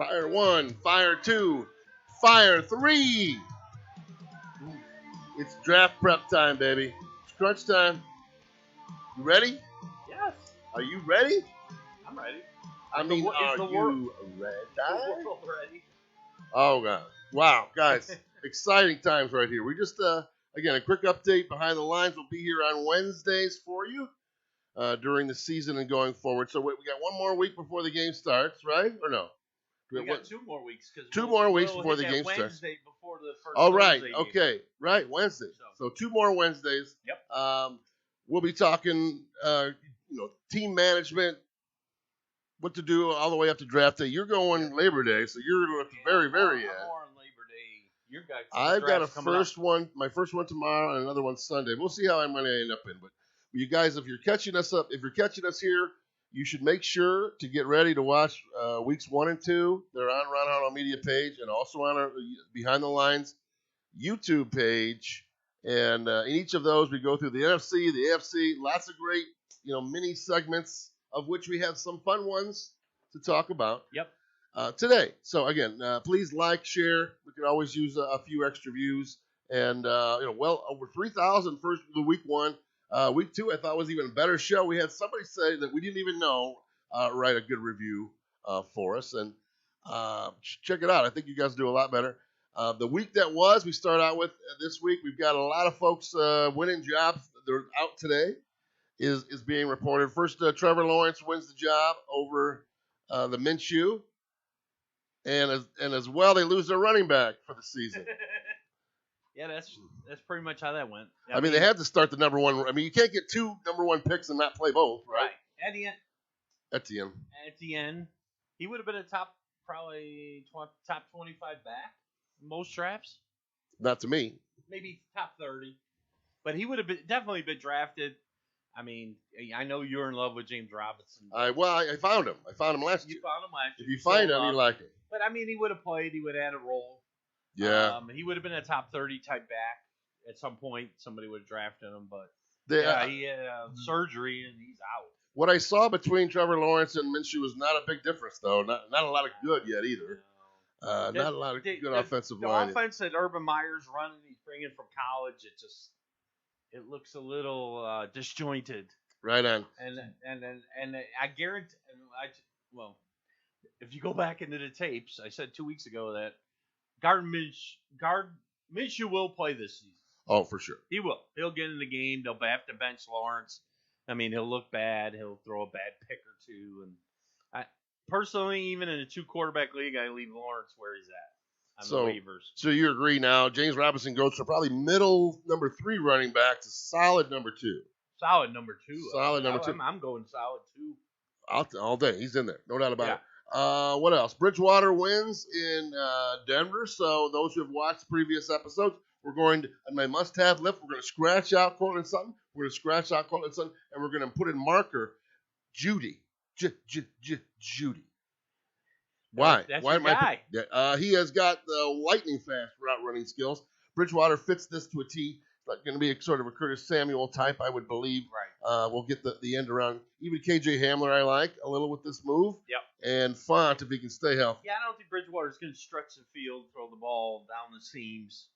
Fire 1, Fire 2, Fire 3. It's draft prep time, baby. It's crunch time. You ready? Yes, Are you ready? I'm ready. I mean, are the you ready? The world ready? Oh, God. Wow, guys. Exciting times right here. We just, again, a quick update behind the lines. We'll be here on Wednesdays for you during the season and going forward. So we got one more week before the game starts, right? Or no? We got 2 more weeks. Two more weeks before the game starts. Wednesday before the first Oh, right. Thursday Okay. game. Right. Wednesday. So 2 more Wednesdays. Yep. We'll be talking, team management, what to do all the way up to draft day. You're going Labor Day, so you're at the very, very end. I'm more on Labor Day. Your guys. I've got my first one tomorrow, and another one Sunday. We'll see how I'm going to end up in. But you guys, if you're catching us here, you should make sure to get ready to watch weeks 1 and 2. They're on Ron Harlow Media page and also on our Behind the Lines YouTube page. And in each of those, we go through the NFC, the AFC, lots of great, mini segments, of which we have some fun ones to talk about. Yep. Today. So again, please like, share. We could always use a few extra views. And well over 3,000 first the week 1. Week 2, I thought was even a better show. We had somebody say that we didn't even know write a good review for us, and check it out. I think you guys do a lot better. The week that was, we start out with this week. We've got a lot of folks winning jobs. They're out today. Is being reported. First, Trevor Lawrence wins the job over the Minshew, and as well, they lose their running back for the season. Yeah, that's pretty much how that went. I mean, they had to start the number 1. I mean, you can't get 2 number 1 picks and not play both, right? Etienne. He would have been a top 25 back in most drafts. Not to me. Maybe top 30, but he would have definitely been drafted. I mean, I know you're in love with James Robinson. I found him. I found him last year. You found him last year. If you find him, you like him. But I mean, he would have played. He would have had a role. Yeah. He would have been a top 30 type back at some point. Somebody would have drafted him, but he had surgery and he's out. What I saw between Trevor Lawrence and Minshew was not a big difference, though. Not a lot of good yet either. Not a lot of good offensive line. The offense that Urban Meyer's running, he's bringing from college. It looks a little disjointed. Right on. And I guarantee. If you go back into the tapes, I said 2 weeks ago that Minshew will play this season. Oh, for sure. He will. He'll get in the game. They'll have to bench Lawrence. I mean, he'll look bad. He'll throw a bad pick or two. And personally, even in a 2-quarterback league, I leave Lawrence where he's at on the waivers. So you agree now? James Robinson goes from probably middle number 3 running back to solid number 2. Solid number 2. Solid number 2. I'm going solid 2. All day. He's in there. No doubt about it. What else? Bridgewater wins in Denver. So those who have watched previous episodes, we're going to, on my must-have list, we're going to scratch out Cortland Sutton. And we're going to put in marker Judy. Judy. Why? That's Why your guy. He has got the lightning fast route running skills. Bridgewater fits this to a T. It's going to be a sort of a Curtis Samuel type, I would believe. Right. We'll get the end around. Even KJ Hamler I like a little with this move. Yep. And Font if he can stay healthy. Yeah, I don't think Bridgewater's going to stretch the field, throw the ball down the seams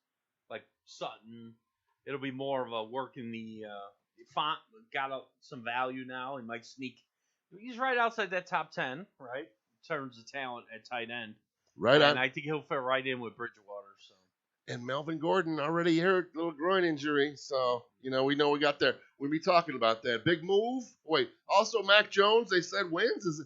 like Sutton. It'll be more of a work in the Font got some value now. He might sneak. He's right outside that top 10, right? In terms of talent at tight end. Right on. And I think he'll fit right in with Bridgewater. So. And Melvin Gordon already hurt, little groin injury. So, we know we got there. We'll be talking about that. Big move. Wait, also Mac Jones, they said wins.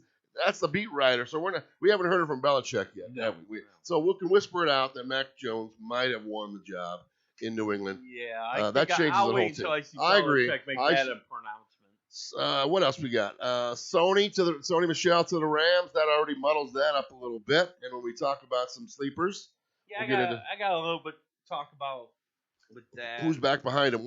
That's the beat writer. So we haven't heard it from Belichick yet, have we? So we can whisper it out that Mac Jones might have won the job in New England. Yeah, that changes I'll the wait whole until team. I see I agree. Belichick make that a pronouncement. What else we got? Sony Michel to the Rams. That already muddles that up a little bit. And when we talk about some sleepers, I got a little bit to talk about with that. Who's back behind him?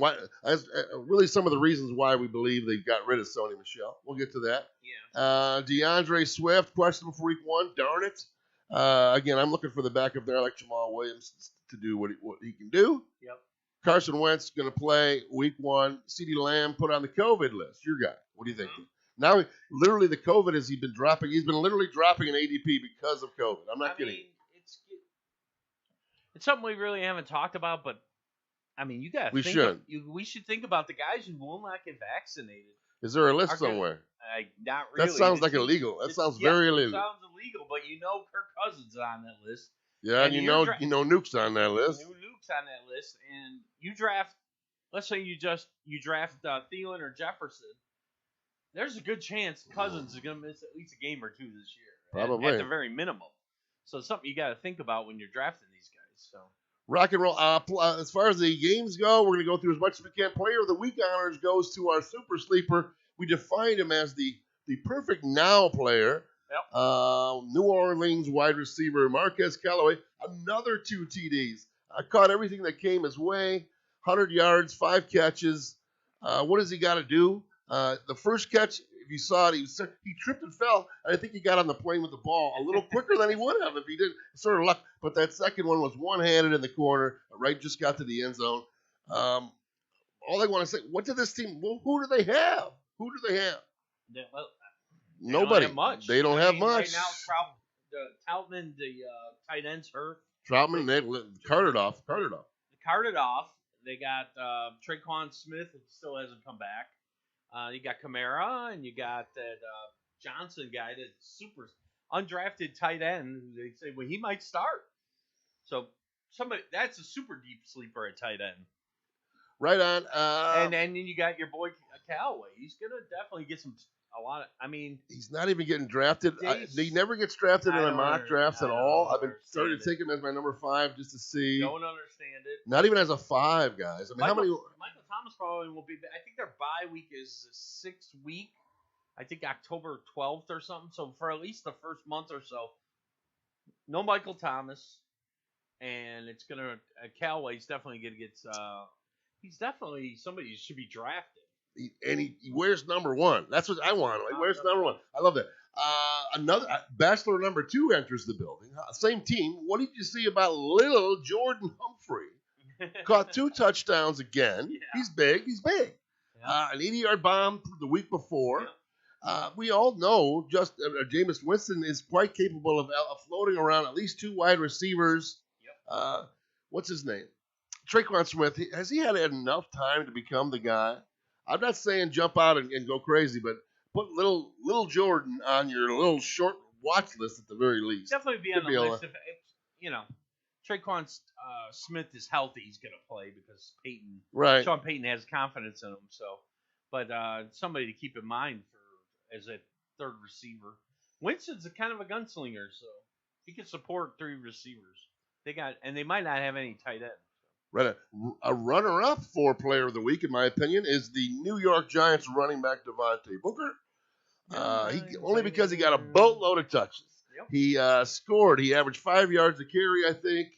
Really, some of the reasons why we believe they got rid of Sony Michel. We'll get to that. Yeah. DeAndre Swift, questionable for week 1. Darn it. Again, I'm looking for the backup there, like Jamal Williams, to do what he can do. Yep. Carson Wentz going to play week 1. CeeDee Lamb put on the COVID list. Your guy. What do you think? Now, literally, the COVID he's been dropping. He's been literally dropping an ADP because of COVID. I'm not kidding. It's something we really haven't talked about, but I mean, you got. We should think about the guys who will not get vaccinated. Is there a list somewhere? Not really. That sounds like illegal. That sounds very illegal. It sounds illegal, but Kirk Cousins is on that list. Yeah, and you know Nuke's on that list. Nuke's on that list, and you draft. Let's say you draft Thielen or Jefferson. There's a good chance Cousins is going to miss at least a game or two this year. Probably. At the very minimum. So it's something you got to think about when you're drafting these guys. So rock and roll. As far as the games go, we're going to go through as much as we can. Player of the Week honors goes to our super sleeper. We defined him as the perfect now player. Yep. New Orleans wide receiver Marquez Callaway. Another 2 TDs. I caught everything that came his way. 100 yards, 5 catches. What does he got to do? The first catch, if you saw it, he tripped and fell. And I think he got on the plane with the ball a little quicker than he would have if he didn't. Sort of luck. But that second one was one-handed in the corner. Right, just got to the end zone. All I want to say, what did this team? Who do they have? Who do they have? Yeah, well, nobody. Don't have much. They don't have much. Right now, Troutman, the tight end's hurt. Troutman, they carted off. Carted off. They got Traquan Smith, who still hasn't come back. You got Kamara, and you got that Johnson guy, that super undrafted tight end. They say, well, he might start. So that's a super deep sleeper at tight end. Right on. And then you got your boy Callaway. He's gonna definitely get he's not even getting drafted. He never gets drafted in my mock drafts at all. I've been starting to take him as my number 5 just to see. Don't understand it. Not even as a 5, guys. I mean, how many? Michael Thomas probably will be. I think their bye week is the 6th week. I think October 12th or something. So for at least the first month or so, no Michael Thomas, and it's gonna Callaway's definitely gonna get. He's definitely somebody who should be drafted. He wears number 1. That's what I want. He wears number 1. I love that. Another Bachelor number 2 enters the building. Same team. What did you see about little Jordan Humphrey? Caught 2 touchdowns again. Yeah. He's big. Yeah. An 80-yard bomb the week before. Yeah. We all know Jameis Winston is quite capable of floating around at least 2 wide receivers. Yep. What's his name? Traquan Smith. Has he had enough time to become the guy? I'm not saying jump out and go crazy, but put little Jordan on your little short watch list at the very least. Definitely be on the list. If Traquan Smith is healthy, he's going to play because Sean Payton has confidence in him. So, but somebody to keep in mind as a third receiver. Winston's a kind of a gunslinger, so he can support 3 receivers. They might not have any tight ends. Right, a runner-up for Player of the Week, in my opinion, is the New York Giants running back Devontae Booker. Only because he got a boatload of touches. Yep. He scored. He averaged 5 yards a carry, I think.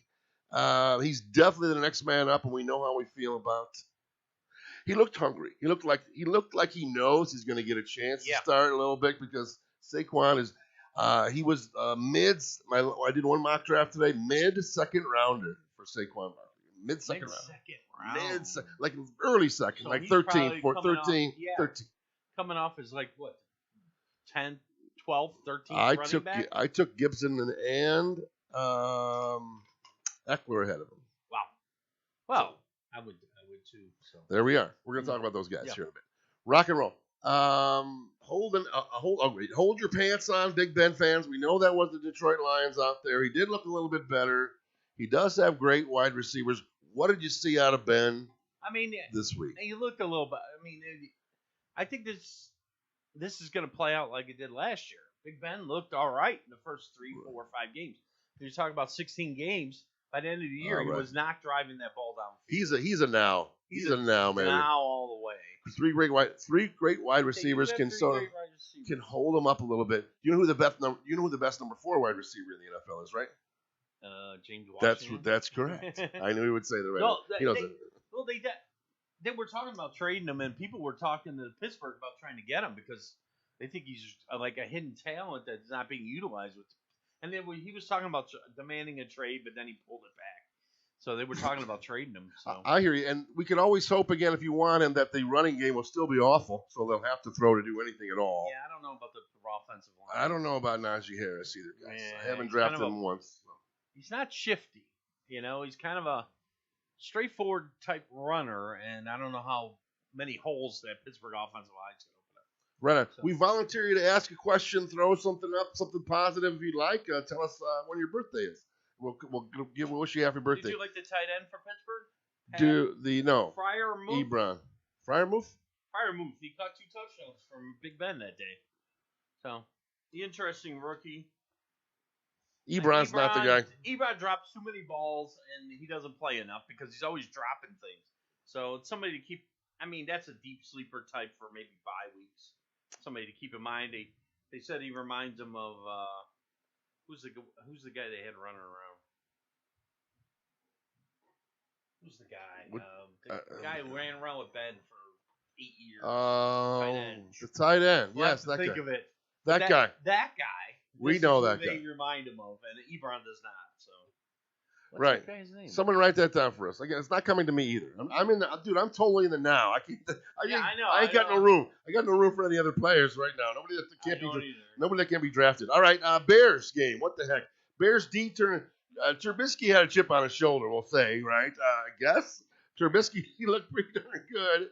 He's definitely the next man up, and we know how we feel about. He looked hungry. He looked like he knows he's going to get a chance to start a little bit because Saquon is. He was I did one mock draft today, mid-second rounder for Saquon. Mid-second round. Like early second, so like 13. Coming off is like what? 10, 12, 13 back? I took Gibson and Eckler ahead of him. Wow. Well, I would too. So there we are. We're going to talk about those guys here in a bit. Rock and roll. Hold your pants on, Big Ben fans. We know that was the Detroit Lions out there. He did look a little bit better. He does have great wide receivers. What did you see out of Ben? This week, he looked a little bit. I think this is going to play out like it did last year. Big Ben looked all right in the first 3, 4, 5 games. You're talking about 16 games. By the end of the year, he was not driving that ball down. He's a now. He's a now man. Now all the way. 3 great wide receivers can hold him up a little bit. You know who the best number 4 wide receiver in the NFL is, right? James Washington. That's correct. I knew he would say the right. No, they were talking about trading him, and people were talking to Pittsburgh about trying to get him because they think he's like a hidden talent that's not being utilized. And then he was talking about demanding a trade, but then he pulled it back. So they were talking about trading him. So I hear you, and we can always hope again if you want him that the running game will still be awful, so they'll have to throw to do anything at all. yeah, I don't know about the offensive line. I don't know about Najee Harris either, guys. Yeah, I haven't he's drafted kind of him once. So. He's not shifty. He's kind of a straightforward type runner, and I don't know how many holes that Pittsburgh offensive line's going to open up. Right on. So- We volunteer you to ask a question, throw something up, something positive if you'd like. Tell us when your birthday is. We'll wish you happy birthday. Did you like the tight end for Pittsburgh? No Freiermuth? Ebron. Freiermuth? Freiermuth. He caught 2 touchdowns from Big Ben that day. So, the interesting rookie. Ebron's not the guy. Ebron drops too many balls, and he doesn't play enough because he's always dropping things. So it's somebody to keep. I mean, that's a deep sleeper type for maybe bye weeks. Somebody to keep in mind. They said he reminds them of who's the guy they had running around. Who's the guy? The guy who ran around with Ben for 8 years. The tight end. We'll Yes, have to that think guy. of it. That guy. That guy. We This know is who that guy. They remind him of, and Ebron does not. So, what's Right. that guy's name? Someone write that down for us. Again, it's not coming to me either. I'm in the dude. I'm totally in the now. I know. I ain't got no room. I got no room for any other players right now. Nobody that can't be drafted. All right, Bears game. What the heck? Bears D turn. Trubisky had a chip on his shoulder. We'll say, right? I guess Trubisky he looked pretty darn good.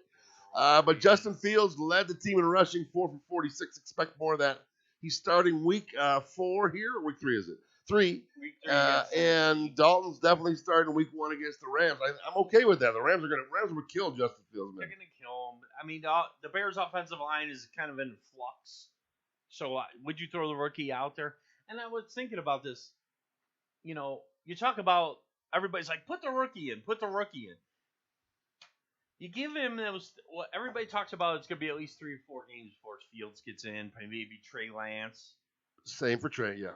But Justin Fields led the team in rushing, 4 for 46. Expect more of that. He's starting week 4 here, or week 3 is it? 3. Week 3, yes. And Dalton's definitely starting week 1 against the Rams. I'm okay with that. The Rams will kill Justin Fields, They're man. going to kill him. I mean, the Bears' offensive line is kind of in flux. So would you throw the rookie out there? And I was thinking about this. You talk about everybody's like, put the rookie in. You give him those. What everybody talks about, it's going to be at least 3 or 4 games before Fields gets in. Maybe Trey Lance. Same for Trey, yeah.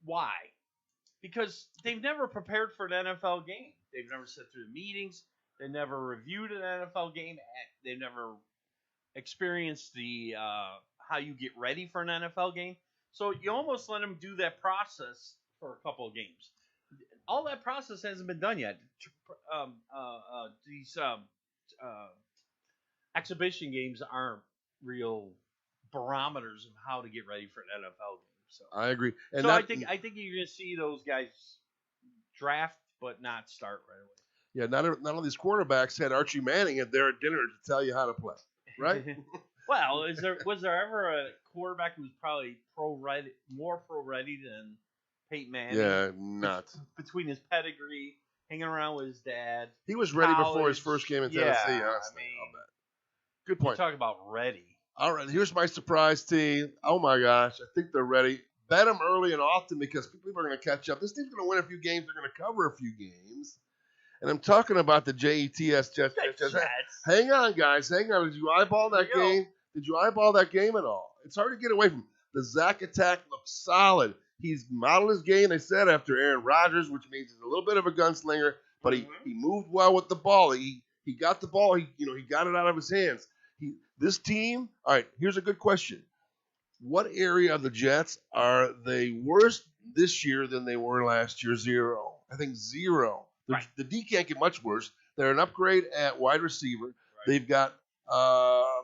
Why? Because they've never prepared for an NFL game. They've never sat through the meetings. They never reviewed an NFL game. They've never experienced the how you get ready for an NFL game. So you almost let them do that process for a couple of games. All that process hasn't been done yet. These exhibition games aren't real barometers of how to get ready for an NFL game. So I agree. And so I think you're going to see those guys draft but not start right away. Yeah, none of these quarterbacks had Archie Manning at their dinner to tell you how to play, right? Well, was there ever a quarterback who was probably more pro ready than Peyton Manning? Yeah, not. Between his pedigree, hanging around with his dad. He was ready before his college. first game in Yeah, Tennessee, honestly. I'll bet. Good point. Talk about ready. All right, here's my surprise team. Oh, my gosh. I think they're ready. Bet them early and often because people are going to catch up. This team's going to win a few games. They're going to cover a few games. And I'm talking about the Jets. Jets. Hang on, guys. Hang on. Did you eyeball that game? Did you eyeball that game at all? It's hard to get away from. The Zach attack looks solid. He's modeled his game, they said, after Aaron Rodgers, which means he's a little bit of a gunslinger, but he moved well with the ball. He got the ball. He got it out of his hands. This team, all right, here's a good question. What area of the Jets are they worse this year than they were last year? 0. I think 0. Right. The D can't get much worse. They're an upgrade at wide receiver. Right. They've got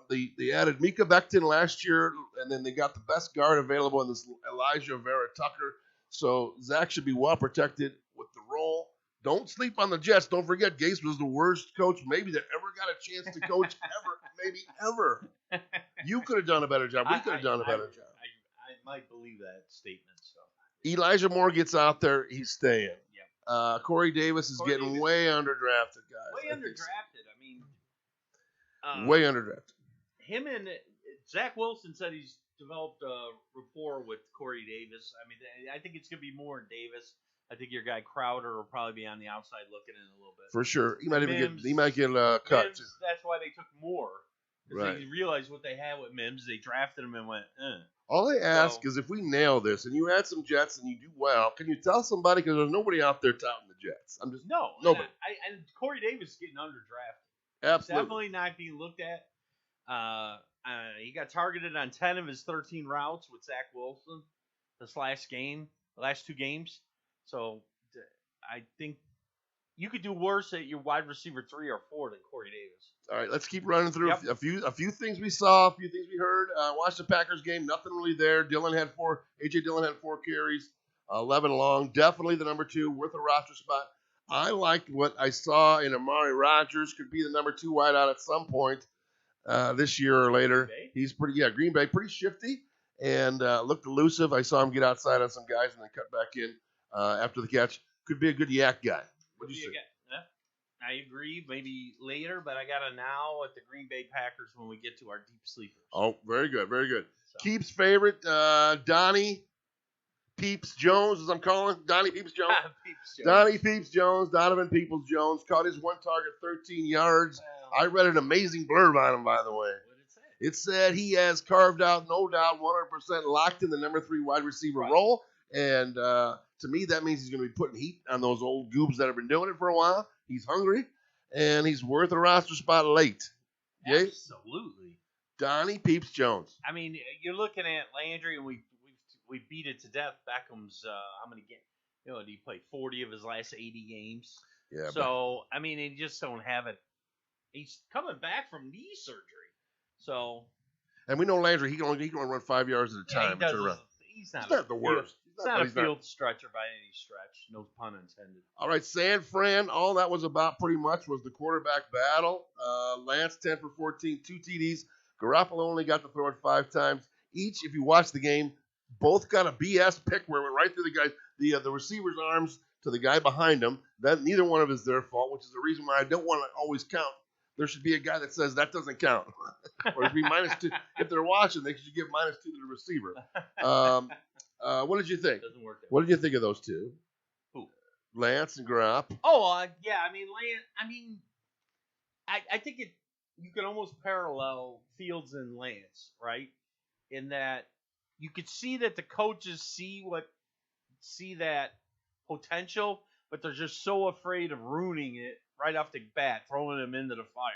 they added Mika Becton last year, and then they got the best guard available in this Elijah Vera Tucker. So Zach should be well protected with the role. Don't sleep on the Jets. Don't forget, Gase was the worst coach maybe that ever got a chance to coach ever. You could have done a better job. We could have done a better job. I might believe that statement. So Elijah Moore gets out there. He's staying. Yep. Corey Davis is getting way underdrafted, guys. Way underdrafted. I mean, way underdrafted. Him and Zach Wilson said he's developed a rapport with Corey Davis. I mean, I think it's going to be more in Davis. I think your guy Crowder will probably be on the outside looking in a little bit. For sure. He might get cut. Mims, that's why they took Moore. Right. They realized what they had with Mims. They drafted him and went, All they ask is if we nail this and you add some Jets and you do well, can you tell somebody? Because there's nobody out there touting the Jets. Nobody. And Corey Davis is getting underdrafted. Absolutely. He's definitely not being looked at. He got targeted on 10 of his 13 routes with Zach Wilson the last 2 games. So I think you could do worse at your wide receiver 3 or 4 than Corey Davis. All right, let's keep running through Yep. a few things we saw, a few things we heard. Watched the Packers game, nothing really there. AJ Dillon had 4 carries, 11 long. Definitely the number 2, worth a roster spot. I liked what I saw in Amari Rodgers. Could be the number 2 wideout at some point this year or later. He's Green Bay, pretty shifty and looked elusive. I saw him get outside on some guys and then cut back in after the catch. Could be a good yak guy. What do you think? I agree. Maybe later, but I got a now at the Green Bay Packers when we get to our deep sleepers. Oh, very good, very good. So. Keeps favorite, Donnie Peeps Jones, as I'm calling Donnie Peeps Jones. Donnie Peeps Jones, Donovan Peoples Jones caught his 1 target, 13 yards. Well, I read an amazing blurb on him, by the way. What did it say? It said he has carved out, no doubt, 100% locked in the number 3 wide receiver role, and to me that means he's going to be putting heat on those old goobs that have been doing it for a while. He's hungry, and he's worth a roster spot late. Okay? Absolutely. Donnie Peeps Jones. I mean, you're looking at Landry, and we beat it to death. Beckham's how many games? You know, he played 40 of his last 80 games. Yeah. So I mean, they just don't have it. He's coming back from knee surgery. So. And we know Landry. He can only run 5 yards at a time. He's not the worst. He's not a field stretcher by any stretch. No pun intended. All right, San Fran. All that was about pretty much was the quarterback battle. Lance 10 for 14, 2 TDs. Garoppolo only got to throw it 5 times. Each, if you watch the game, both got a BS pick where it went right through the guy, the receiver's arms to the guy behind him. That neither one of it is their fault, which is the reason why I don't want to always count. There should be a guy that says that doesn't count, or it should be -2. If they're watching, they should give -2 to the receiver. What did you think? Doesn't work. What did you think of those two? Who? Lance and Gropp. Oh, yeah. I mean, I think you can almost parallel Fields and Lance, right? In that you could see that the coaches see that potential, but they're just so afraid of ruining it right off the bat, throwing him into the fire.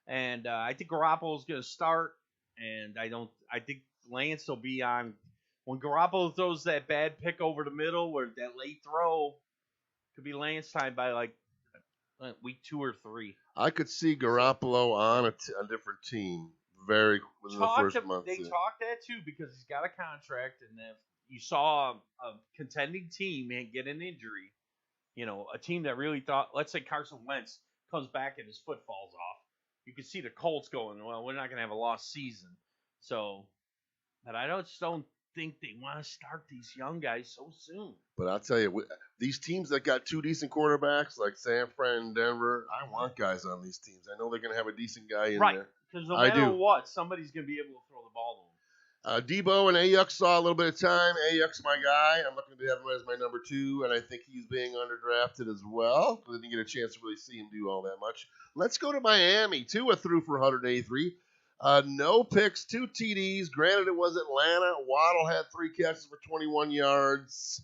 And I think Garoppolo's going to start, and I think Lance will be on. When Garoppolo throws that bad pick over the middle, where that late throw could be Lance time by like week 2 or 3. I could see Garoppolo on a different team very within the first month. They talked that too because he's got a contract, and if you saw a contending team get an injury, you know, a team that really thought, let's say Carson Wentz comes back and his foot falls off, you could see the Colts going, well, we're not going to have a lost season. So, but I just don't think they want to start these young guys so soon. But I'll tell you, these teams that got 2 decent quarterbacks, like San Fran and Denver, I want guys on these teams. I know they're going to have a decent guy in there. Because no matter what, somebody's going to be able to throw the ball to them. Debo and Ayuk saw a little bit of time. Ayuk's my guy. I'm looking to have him as my number 2, and I think he's being underdrafted as well. I didn't get a chance to really see him do all that much. Let's go to Miami. Tua threw for 183. No picks, 2 TDs. Granted, it was Atlanta. Waddle had 3 catches for 21 yards.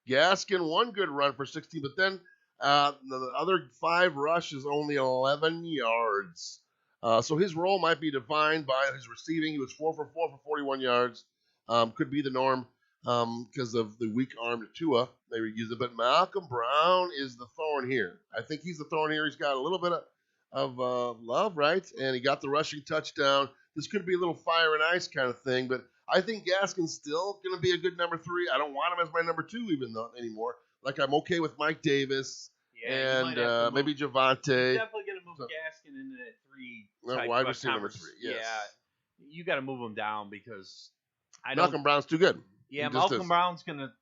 Gaskin, 1 good run for 16, but then the other 5 rushes, only 11 yards. So his role might be defined by his receiving. He was 4 for 4 for 41 yards. Could be the norm because of the weak-armed Tua. They would use it. But Malcolm Brown is the thorn here. I think he's the thorn here. He's got a little bit of love, right? And he got the rushing touchdown. This could be a little fire and ice kind of thing. But I think Gaskin's still going to be a good number 3. I don't want him as my number 2 even though anymore. Like, I'm okay with Mike Davis. Yeah, and maybe Javante. Definitely going to move Gaskin into that 3 wide receiver number 3. Yes. Yeah, you got to move him down because Malcolm Brown's too good. Yeah, Malcolm Brown's gonna.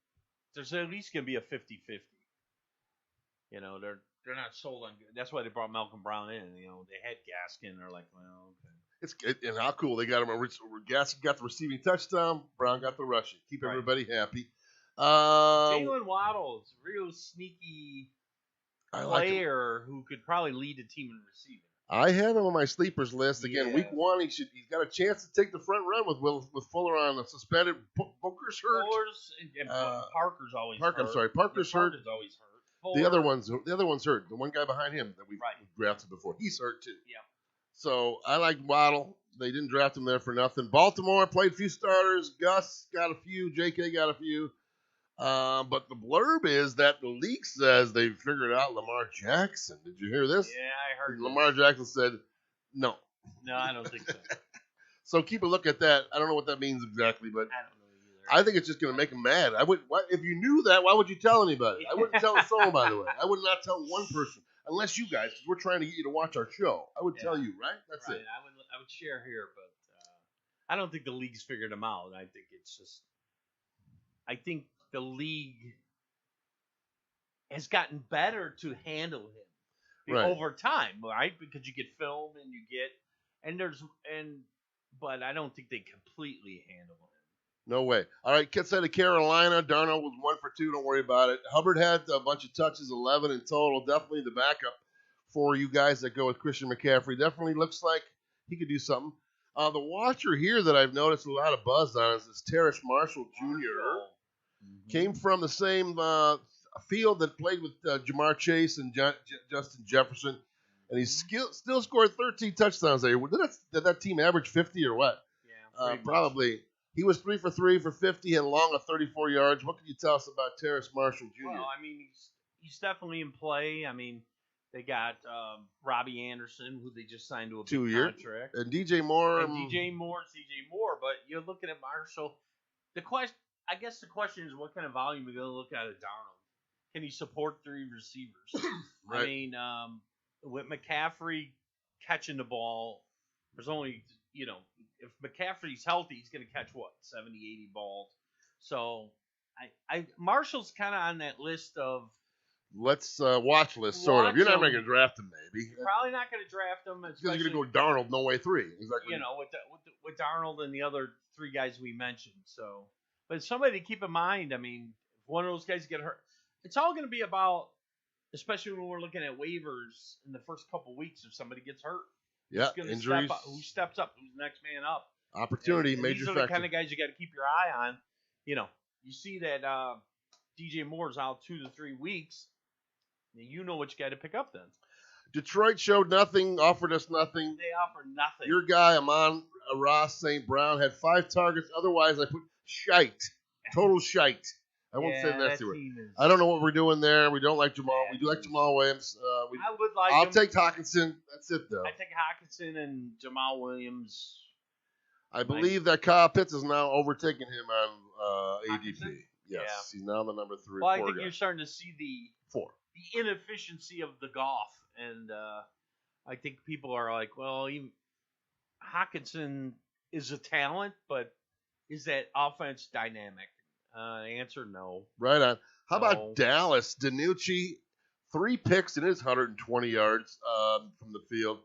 There's at least gonna be a 50-50. You know, they're not sold on. That's why they brought Malcolm Brown in. You know, they had Gaskin. They're like, well, okay. And how cool they got him. Gaskin got the receiving touchdown. Brown got the rushing. Keep everybody happy. Jalen Waddle is a real sneaky player who could probably lead a team in receiving. I have him on my sleepers list. Again, week 1, he's got a chance to take the front run with Fuller on the suspended. Booker's hurt. And Parker's always hurt. I'm sorry, Parker's hurt. Parker's always hurt. The other one's hurt. The one guy behind him that we drafted before, he's hurt too. Yeah. So I like Waddle. They didn't draft him there for nothing. Baltimore played a few starters. Gus got a few. J.K. got a few. But the blurb is that the league says they figured out Lamar Jackson. Did you hear this? Yeah, I heard. Lamar Jackson said no. No, I don't think so. So keep a look at that. I don't know what that means exactly, but I don't know either. I think it's just going to make him mad. If you knew that, why would you tell anybody? I wouldn't tell a soul, by the way. I would not tell one person, unless you guys, because we're trying to get you to watch our show. I would tell you, right? That's right. it. I would share here, but I don't think the league's figured him out. I think the league has gotten better to handle him over time, right? Because you get film but I don't think they completely handle him. No way. All right, Kit said to Carolina. Darnold was 1 for 2. Don't worry about it. Hubbard had a bunch of touches, 11 in total. Definitely the backup for you guys that go with Christian McCaffrey. Definitely looks like he could do something. The watcher here that I've noticed a lot of buzz on is this Terrace Marshall Jr. Mm-hmm. Came from the same field that played with Jamar Chase and Justin Jefferson. And he still scored 13 touchdowns there. Did that team average 50 or what? Yeah, probably. He was 3 for 3 for 50 and long of 34 yards. What can you tell us about Terrace Marshall Jr.? Well, I mean, he's definitely in play. I mean, they got Robbie Anderson, who they just signed to a big contract. And DJ Moore. DJ Moore. But you're looking at Marshall. I guess the question is, what kind of volume are you going to look at Darnold? Can he support 3 receivers? Right. I mean, with McCaffrey catching the ball, there's only, if McCaffrey's healthy, he's going to catch, 70, 80 balls. So Marshall's kind of on that list of let's watch list, sort of. You're not going to draft him, maybe. You're probably not going to draft him. Because you're going to go Darnold, no way 3. Exactly. With Darnold and the other 3 guys we mentioned. So, but somebody to keep in mind. I mean, if one of those guys get hurt, it's all going to be about, especially when we're looking at waivers in the first couple weeks, if somebody gets hurt. Yeah, injuries. Who steps up? Who's the next man up? Opportunity, and major these are factor. the kind of guys you got to keep your eye on. You see that DJ Moore's out 2 to 3 weeks. You know what you got to pick up then. Detroit showed nothing, offered us nothing. They offered nothing. Your guy, Amon Ross St. Brown, had 5 targets. Otherwise, I put shite. Total shite. I won't say that to it. I don't know what we're doing there. We don't like Jamal. We do like Jamal Williams. I would like I'll him. take Hockenson. That's it, though. I take Hockenson and Jamal Williams. I believe that Kyle Pitts is now overtaking him on ADP. Hockenson? Yes, he's now the number 3. Well, I think you're starting to see the 4. The inefficiency of the golf, and I think people are like, well, Hockenson is a talent, but is that offense dynamic? Answer no. Right on. How about Dallas? DiNucci, 3 picks in his 120 yards from the field,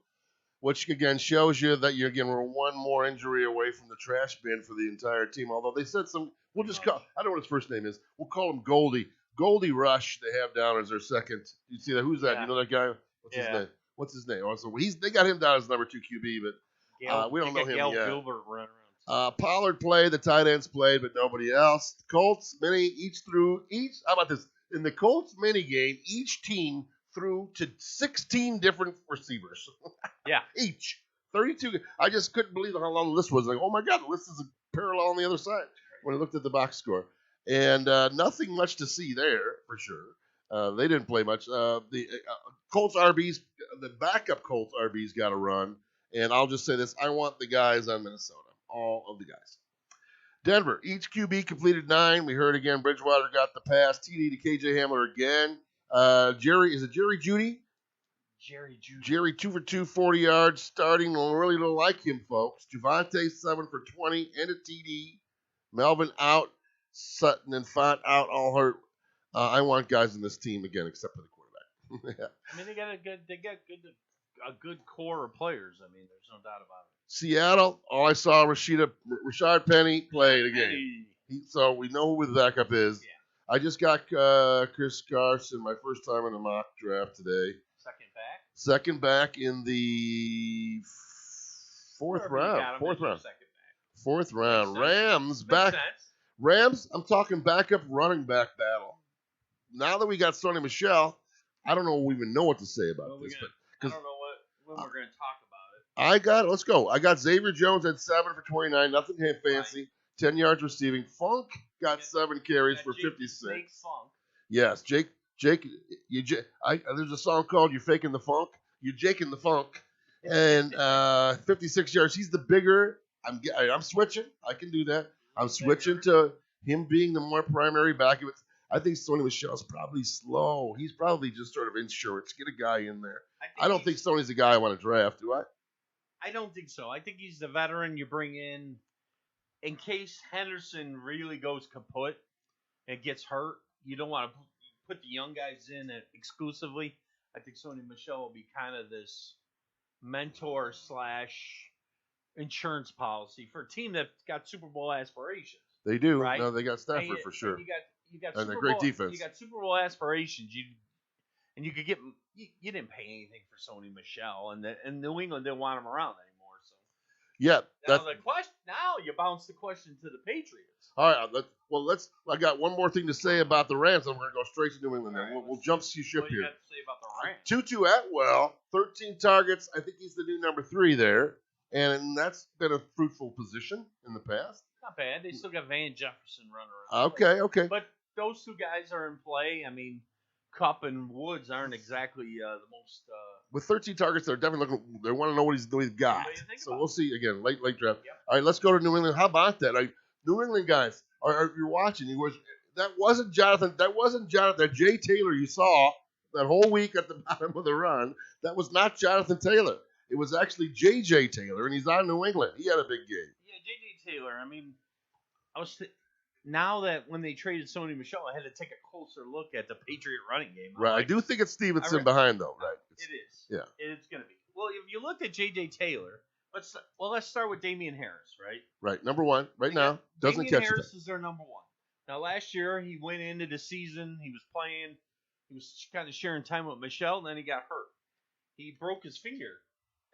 which again shows you that we're 1 more injury away from the trash bin for the entire team. Although they said we'll just call. I don't know what his first name is. We'll call him Goldie. Goldie Rush. They have down as their second. You see that? Who's that? Yeah. You know that guy? What's his name? Also, they got him down as number 2 QB, but we don't know him yet. Gilbert running around. Pollard played, the tight ends played, but nobody else. The Colts mini how about this? In the Colts mini game, each team threw to 16 different receivers. Yeah. Each. 32. I just couldn't believe how long the list was. Like, oh my God, the list is a parallel on the other side when I looked at the box score. And nothing much to see there, for sure. They didn't play much. The Colts RBs, the backup Colts RBs got a run. And I'll just say this. I want the guys on Minnesota. All of the guys. Denver, each QB completed 9. We heard again, Bridgewater got the pass. TD to KJ Hamler again. Jerry Jeudy? Jerry 2 for 2, 40 yards. Starting, really don't like him, folks. Javonte 7 for 20 and a TD. Melvin out. Sutton and Font out, all hurt. I want guys in this team again, except for the quarterback. I mean, they got a good core of players. I mean, there's no doubt about it. Seattle, all I saw, Rashad Penny played again. So we know who the backup is. Yeah. I just got Chris Carson, my first time in a mock draft today. Second back in the 4th round. Fourth round. Rams back. Rams, I'm talking backup running back battle. Now that we got Sonny Michel, I don't even know what to say about this. I don't know when we're going to talk about it. Let's go. I got Xavier Jones at 7 for 29. Nothing fancy. 10 yards receiving. Funk got Yeah, 7 carries got for Jake 56. Snake Funk. Yes, Jake, there's a song called "You Faking the Funk." You're Jaking the Funk, and 56 yards. He's the bigger. I'm switching. I can do that. I'm switching to him being the more primary back. I think Sony Michel's probably slow. He's probably just sort of insurance. Get a guy in there. I don't think Sony's the guy I want to draft, do I? I don't think so. I think he's the veteran you bring in case Henderson really goes kaput and gets hurt. You don't want to put the young guys in exclusively. I think Sony Michel will be kind of this mentor / insurance policy for a team that's got Super Bowl aspirations. They do. Right? No, they got Stafford for sure. You got and Super a great Bowl, defense. You got Super Bowl aspirations. You could get you didn't pay anything for Sony Michel, and New England didn't want him around anymore. So yeah, now you bounce the question to the Patriots. All right, I got one more thing to say about the Rams, and we're gonna go straight to New England. Then we'll jump ship what do here. you have to say about the Rams? Tutu Atwell, 13 targets. I think he's the new number 3 there, and that's been a fruitful position in the past. Not bad. They still got Van Jefferson running around. Okay. But those two guys are in play. I mean, Kupp and Woods aren't exactly the most. With 13 targets, they're definitely looking. They want to know what he's got. So we'll see again. Late draft. Yep. All right, let's go to New England. How about that? New England guys, you're watching. That wasn't Jonathan. That Jay Taylor you saw that whole week at the bottom of the run. That was not Jonathan Taylor. It was actually J.J. Taylor, and he's on New England. He had a big game. Yeah, J.J. Taylor. I mean, now that when they traded Sony Michel, I had to take a closer look at the Patriot running game. Right. I do think it's Stevenson behind, though. Right. It is. Yeah. It's going to be. Well, if you looked at J.J. Taylor, let's start with Damian Harris, right? Right. Number 1 now. Doesn't catch it. Damian Harris is their number 1. Now, last year, he went into the season. He was playing. He was kind of sharing time with Michel, and then he got hurt. He broke his finger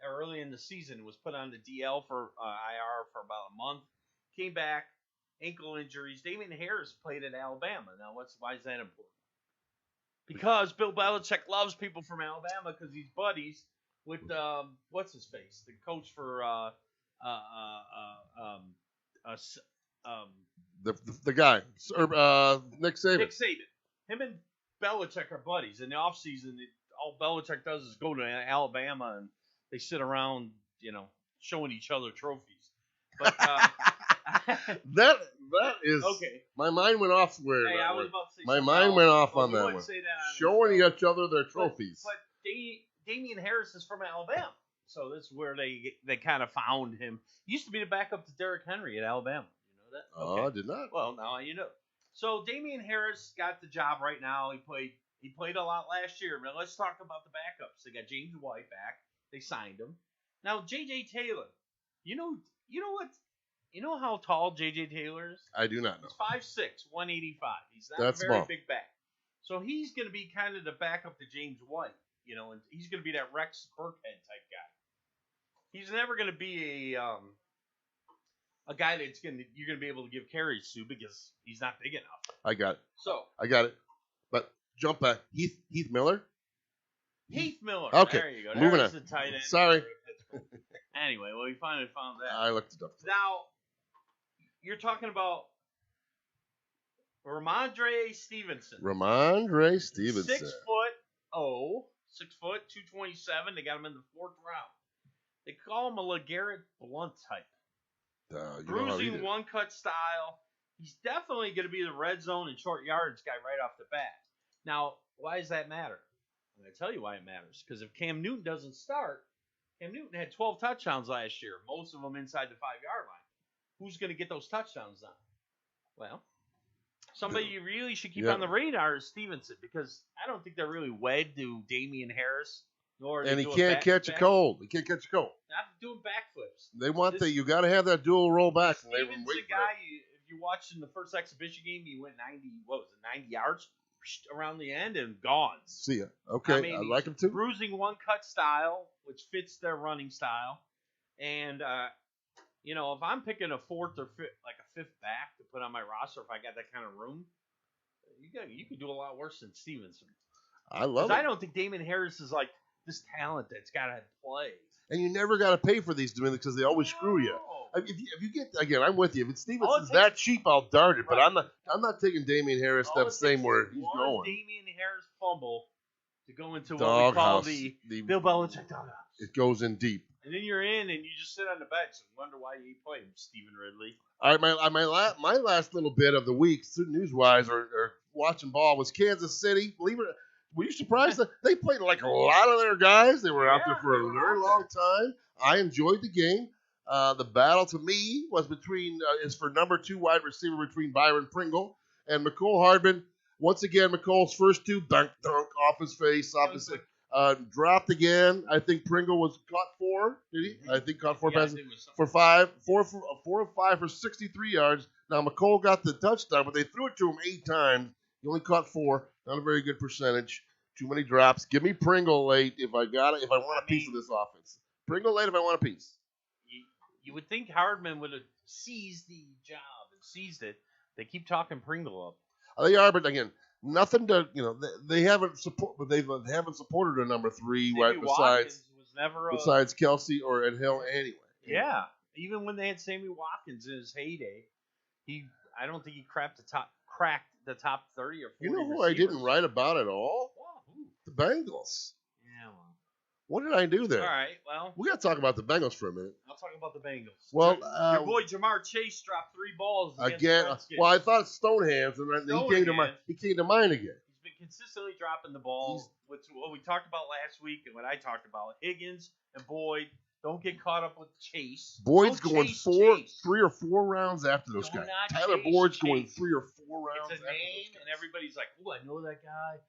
early in the season. Was put on the DL for IR for about a month. Came back. Ankle injuries. Damian Harris played at Alabama. Now, why is that important? Because Bill Belichick loves people from Alabama because he's buddies with what's his face, the coach for the guy, Nick Saban. Nick Saban. Him and Belichick are buddies. In the offseason, all Belichick does is go to Alabama and they sit around, showing each other trophies. But that is okay. My mind went off where. Hey, I was about to say my mind went off on that one. Say that showing each other their trophies. But Damian Harris is from Alabama, so this is where they kind of found him. He used to be the backup to Derrick Henry at Alabama. You know that? Okay. Oh, I did not. Well, now you know. So Damian Harris got the job right now. He played a lot last year. But let's talk about the backups. They got James White back. They signed him. Now J.J. Taylor. You know what? You know how tall J.J. Taylor is? I do not know. He's 5'6", 185. He's not a very small. big back. So he's going to be kind of the backup to James White, and he's going to be that Rex Burkhead type guy. He's never going to be a guy you're going to be able to give carries to because he's not big enough. I got it. So I got it. But jump back. Heath Miller? Heath Miller. Okay. There you go. Moving There's on. the tight end. Sorry. Anyway, we finally found that. I looked it up. Now, you're talking about Ramondre Stevenson. 6'0", 227. They got him in the 4th round. They call him a LeGarrette Blount type. Bruising, one-cut style. He's definitely going to be the red zone and short yards guy right off the bat. Now, why does that matter? I'm going to tell you why it matters. Because if Cam Newton doesn't start, Cam Newton had 12 touchdowns last year, most of them inside the 5-yard line. Who's going to get those touchdowns on? Well, somebody you really should keep on the radar is Stevenson because I don't think they're really wed to Damian Harris. And he can't catch a cold. He can't catch a cold. Not doing backflips. They want you got to have that dual roll back. Stevenson's a guy, if you watched in the first exhibition game, he went 90 yards around the end and gone. See ya. Okay, I like him too. Bruising one-cut style, which fits their running style. And, if I'm picking a 4th or 5th back to put on my roster, if I got that kind of room, you could do a lot worse than Stevenson. I love it. I don't think Damian Harris is like this talent that's got to play. And you never got to pay for these Dominicans because they always screw you. If you get, again, I'm with you. If Stevenson's that cheap, I'll dart it. But I'm not taking Damian Harris that same where he's going. Damian Harris fumble to go into what we call the Bill Belichick doghouse. It goes in deep. And then you're in, and you just sit on the bench and wonder why you ain't playing Stephen Ridley. All right, my last little bit of the week, news-wise, or watching ball was Kansas City. Believe it, were you surprised that they played like a lot of their guys? They were out there for a very long time. I enjoyed the game. The battle to me was is for number 2 wide receiver between Byron Pringle and Mecole Hardman. Once again, Mecole's first 2 dunk off his face, off his dropped again. I think Pringle was caught 4. Did he? I think caught 4 passes for 5. 4 of 5 for 63 yards. Now Mecole got the touchdown, but they threw it to him 8 times. He only caught 4. Not a very good percentage. Too many drops. Give me Pringle late if I want a piece of this offense. Pringle late if I want a piece. You would think Hardman would have seized the job and seized it. They keep talking Pringle up. They are, but again, nothing to they haven't supported a number 3 besides Kelsey and Hill anyway. Yeah, even when they had Sammy Watkins in his heyday, I don't think he cracked the top 30 or 40. You know who I didn't write about at all? Wow, the Bengals. Yeah. Well. What did I do there? All right. Well, we got to talk about the Bengals for a minute. I'll talk about the Bengals. Well, your boy Jamar Chase dropped 3 balls again. Well, I thought Stonehands, and then he came to mind again. He's been consistently dropping the ball. With what we talked about last week and what I talked about, Higgins and Boyd. Don't get caught up with Chase. Boyd's going 3 or 4 rounds after those guys. Tyler Boyd's going 3 or 4 rounds. It's a name, and everybody's like, "Oh, I know that guy."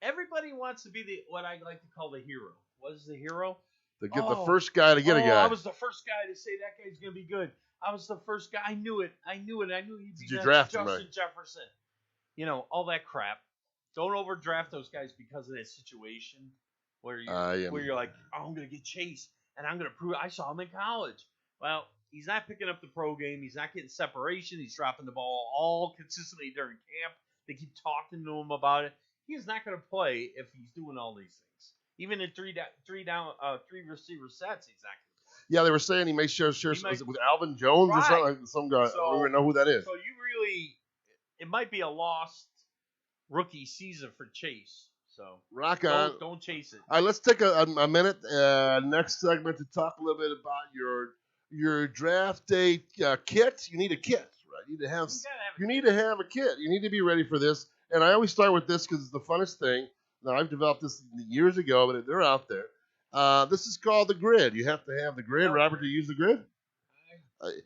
Everybody wants to be what I like to call the hero. What is the hero? To get the first guy to get a guy. I was the first guy to say that guy's going to be good. I was the first guy. I knew it. I knew he'd be Justin Jefferson. All that crap. Don't overdraft those guys because of that situation where you're like, oh, I'm going to get Chase, and I'm going to prove I saw him in college. Well, he's not picking up the pro game. He's not getting separation. He's dropping the ball all consistently during camp. They keep talking to him about it. He is not going to play if he's doing all these things. Even in three receiver sets, he's not going to play. Yeah, they were saying he may share with Alvin Jones or something. Some guy. I don't even know who that is. So it might be a lost rookie season for Chase. So rock on. Don't chase it. All right, let's take a minute. Next segment to talk a little bit about your draft day kit. You need a kit, right? You need to have a kit. You need to be ready for this. And I always start with this because it's the funnest thing. Now, I've developed this years ago, but they're out there. This is called the grid. You have to have the grid. Robert, do you use the grid?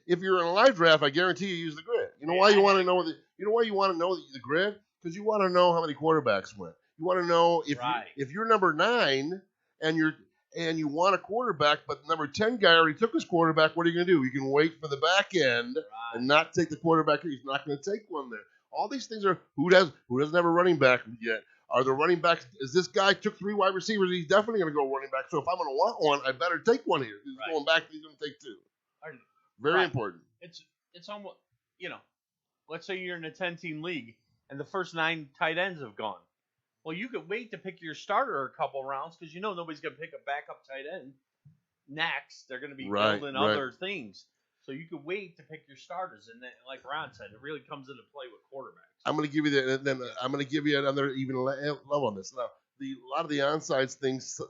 If you're in a live draft, I guarantee you use the grid. You know why you want to know the grid? Because you want to know how many quarterbacks went. You want to know if you're number 9 and you want a quarterback, but the number 10 guy already took his quarterback. What are you going to do? You can wait for the back end and not take the quarterback. He's not going to take one there. All these things are who doesn't have a running back yet? Are the running backs? Is this guy took 3 wide receivers? He's definitely going to go running back. So if I'm going to want one, I better take one here. He's going back. He's going to take 2. Very important. It's almost let's say you're in a 10-team league and the first 9 tight ends have gone. Well, you could wait to pick your starter a couple rounds because nobody's going to pick a backup tight end next. They're going to be building other things. So you could wait to pick your starters, and then, like Ron said, it really comes into play with quarterbacks. I'm going to give you I'm going to give you another even level on this. Now, a lot of the onside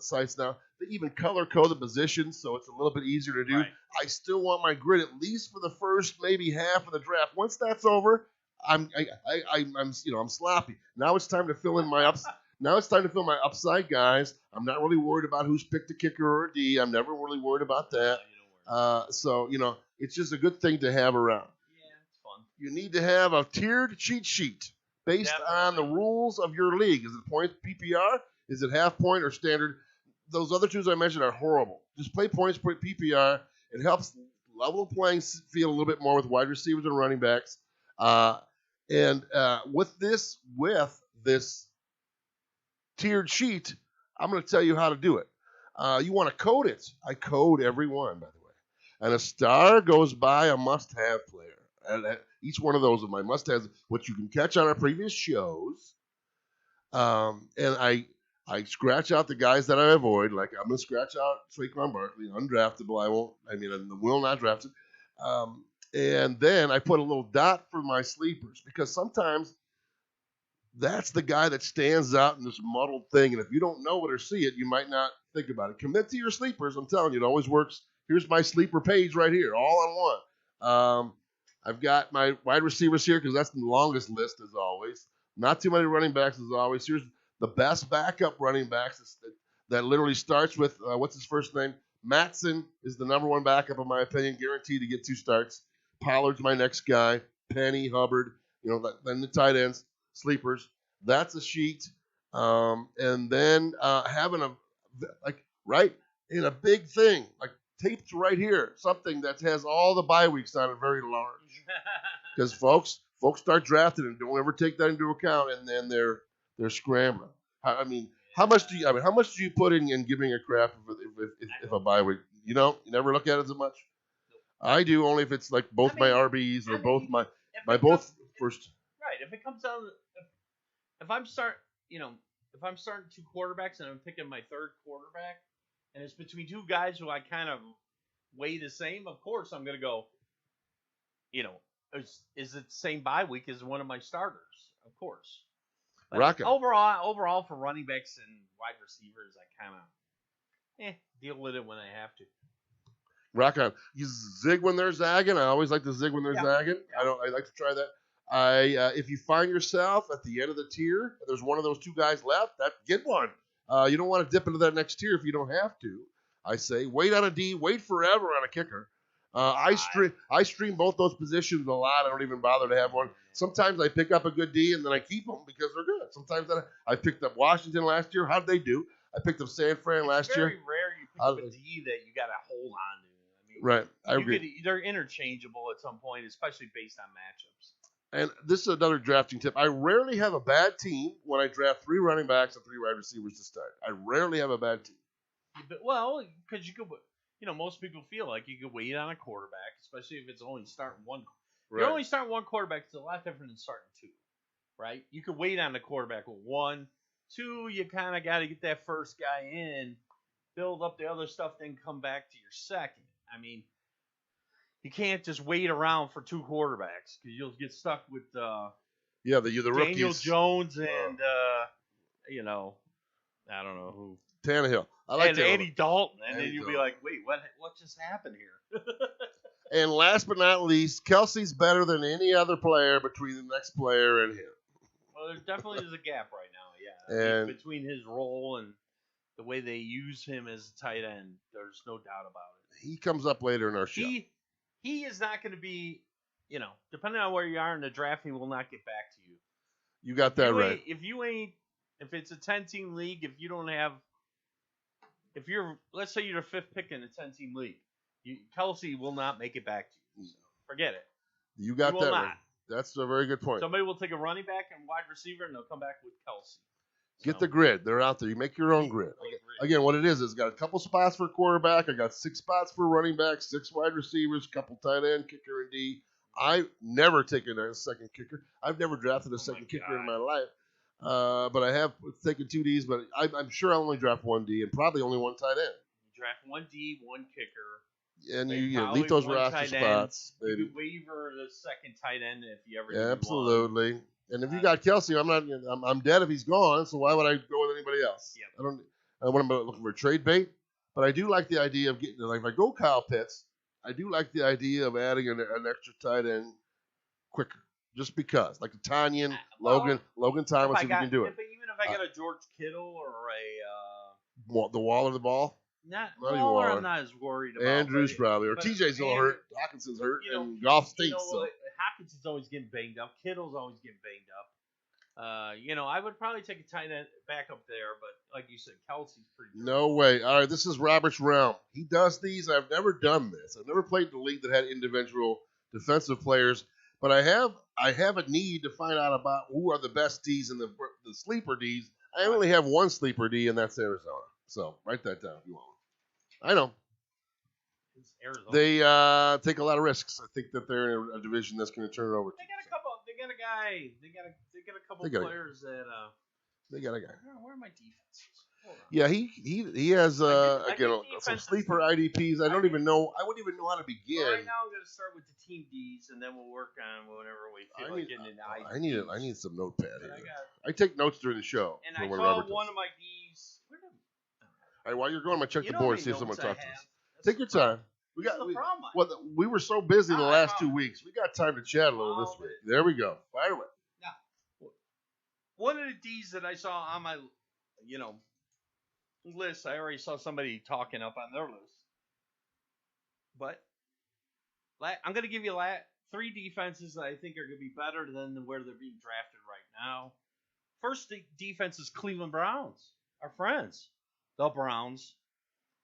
sites now, they even color code the positions, so it's a little bit easier to do. Right. I still want my grid at least for the first maybe half of the draft. Once that's over, I'm sloppy. Now it's time to fill in my ups. Now it's time to fill my upside guys. I'm not really worried about who's picked a kicker or a D. I'm never really worried about that. So it's just a good thing to have around. Yeah, it's fun. You need to have a tiered cheat sheet based on the rules of your league. Is it points PPR? Is it half point or standard? Those other 2 I mentioned are horrible. Just play points, play PPR. It helps level the playing field a little bit more with wide receivers and running backs. And with this tiered sheet, I'm going to tell you how to do it. You want to code it. I code every one, by the way. And a star goes by a must-have player. And each one of those of my must-haves, which you can catch on our previous shows. And I scratch out the guys that I avoid. Like I'm gonna scratch out Saquon Barkley, undraftable. I won't. I mean, I will not draft him. And then I put a little dot for my sleepers because sometimes that's the guy that stands out in this muddled thing. And if you don't know it or see it, you might not think about it. Commit to your sleepers. I'm telling you, it always works. Here's my sleeper page right here, all on one. I've got my wide receivers here because that's the longest list as always. Not too many running backs as always. Here's the best backup running backs that literally starts with, what's his first name? Matson is the number one backup, in my opinion, guaranteed to get 2 starts. Pollard's my next guy. Penny, Hubbard, then the tight ends, sleepers. That's a sheet. And then having right in a big thing, like taped right here, something that has all the bye weeks on it very large. Because folks start drafting and don't ever take that into account, and then they're scrambling. How much do you put in giving a crap if a bye week? You never look at it as much. I do, only if it's like both my RBs or both my both first. Right. If it comes down, if I'm starting 2 quarterbacks and I'm picking my third quarterback, and it's between 2 guys who I kind of weigh the same, of course I'm gonna go. Is it the same bye week as one of my starters? Of course. But overall for running backs and wide receivers, I kind of deal with it when I have to. Rock on. You zig when they're zagging. I always like to zig when they're zagging. I like to try that. If you find yourself at the end of the tier, there's one of those 2 guys left, get one. You don't want to dip into that next tier if you don't have to. I say wait on a D, wait forever on a kicker. I stream both those positions a lot. I don't even bother to have one. Sometimes I pick up a good D and then I keep them because they're good. Sometimes I picked up Washington last year. How did they do? I picked up San Fran last year. It's very rare you pick up a D that you got to hold on to. Right, I agree. They're interchangeable at some point, especially based on matchups. And this is another drafting tip. I rarely have a bad team when I draft 3 running backs and 3 wide receivers to start. I rarely have a bad team. Well, because you could, most people feel like you could wait on a quarterback, especially if it's only starting one. Right. You're only starting one quarterback. It's a lot different than starting 2, right? You could wait on the quarterback with 1, 2. You kind of got to get that first guy in, build up the other stuff, then come back to your second. You can't just wait around for 2 quarterbacks because you'll get stuck with the rookies. Daniel Jones and I don't know who. Tannehill. I like and Andy Dalton, and then you'll be like, wait, what just happened here? And last but not least, Kelsey's better than any other player between the next player and him. Well, there definitely is a gap right now, yeah. Between his role and the way they use him as a tight end, there's no doubt about it. He comes up later in our show. He is not going to be, depending on where you are in the draft, he will not get back to you. You got that right. If it's a 10-team league, let's say you're the 5th pick in a 10-team league, Kelsey will not make it back to you. So forget it. You got that right. That's a very good point. Somebody will take a running back and wide receiver, and they'll come back with Kelsey. Get the grid. They're out there. You make your own grid. Again, what it is got a couple spots for quarterback. I got 6 spots for running back, 6 wide receivers, couple tight end, kicker, and D. I've never taken a second kicker. I've never drafted a second kicker in my life. But I have taken 2 Ds. But I'm sure I'll only draft 1 D and probably only 1 tight end. You draft 1 D, 1 kicker. And you leave those roster spots, baby. You waiver the second tight end if you ever absolutely. One. And if you got Kelsey, I'm dead if he's gone. So why would I go with anybody else? Yep. I don't want to look for a trade bait, but I do like the idea of getting if I go Kyle Pitts, I do like the idea of adding an extra tight end quicker, just because like a Tanyan, Logan Thomas, if you can do it. Even if I got a George Kittle or a the Waller the ball. Not Waller, I'm not as worried about. Andrews probably, or TJ's all hurt. Hawkinson's hurt, and Goff stinks. Hopkins is always getting banged up. Kittle's always getting banged up. I would probably take a tight end back up there, but like you said, Kelsey's pretty good. No way. All right, this is Robert's realm. He does these. I've never done this. I've never played the league that had individual defensive players, but I have a need to find out about who are the best Ds and the sleeper Ds. I only have 1 sleeper D, and that's Arizona. So write that down if you want. I know. Arizona. They take a lot of risks. I think that they're in a division that's going to turn it over. They got a couple. They got a couple players that They got a guy. Where are my defenses? Hold on. Yeah, he has I again get some defenses. sleeper IDPs. I wouldn't even know how to begin. Well, right now I'm going to start with the team Ds, and then we'll work on whenever we feel like getting into IDPs. I need some notepad But here. I take notes during the show. And I saw one of my Ds. All right, while you're going, I'm gonna check the board and see if someone talks to us. Take your problem. time. We were so busy the last 2 weeks. We got time to chat a little this week. There we go. Fire away. Now, one of the D's that I saw on my, list, I already saw somebody talking up on their list. But I'm going to give you 3 defenses that I think are going to be better than where they're being drafted right now. First defense is Cleveland Browns, our friends, the Browns.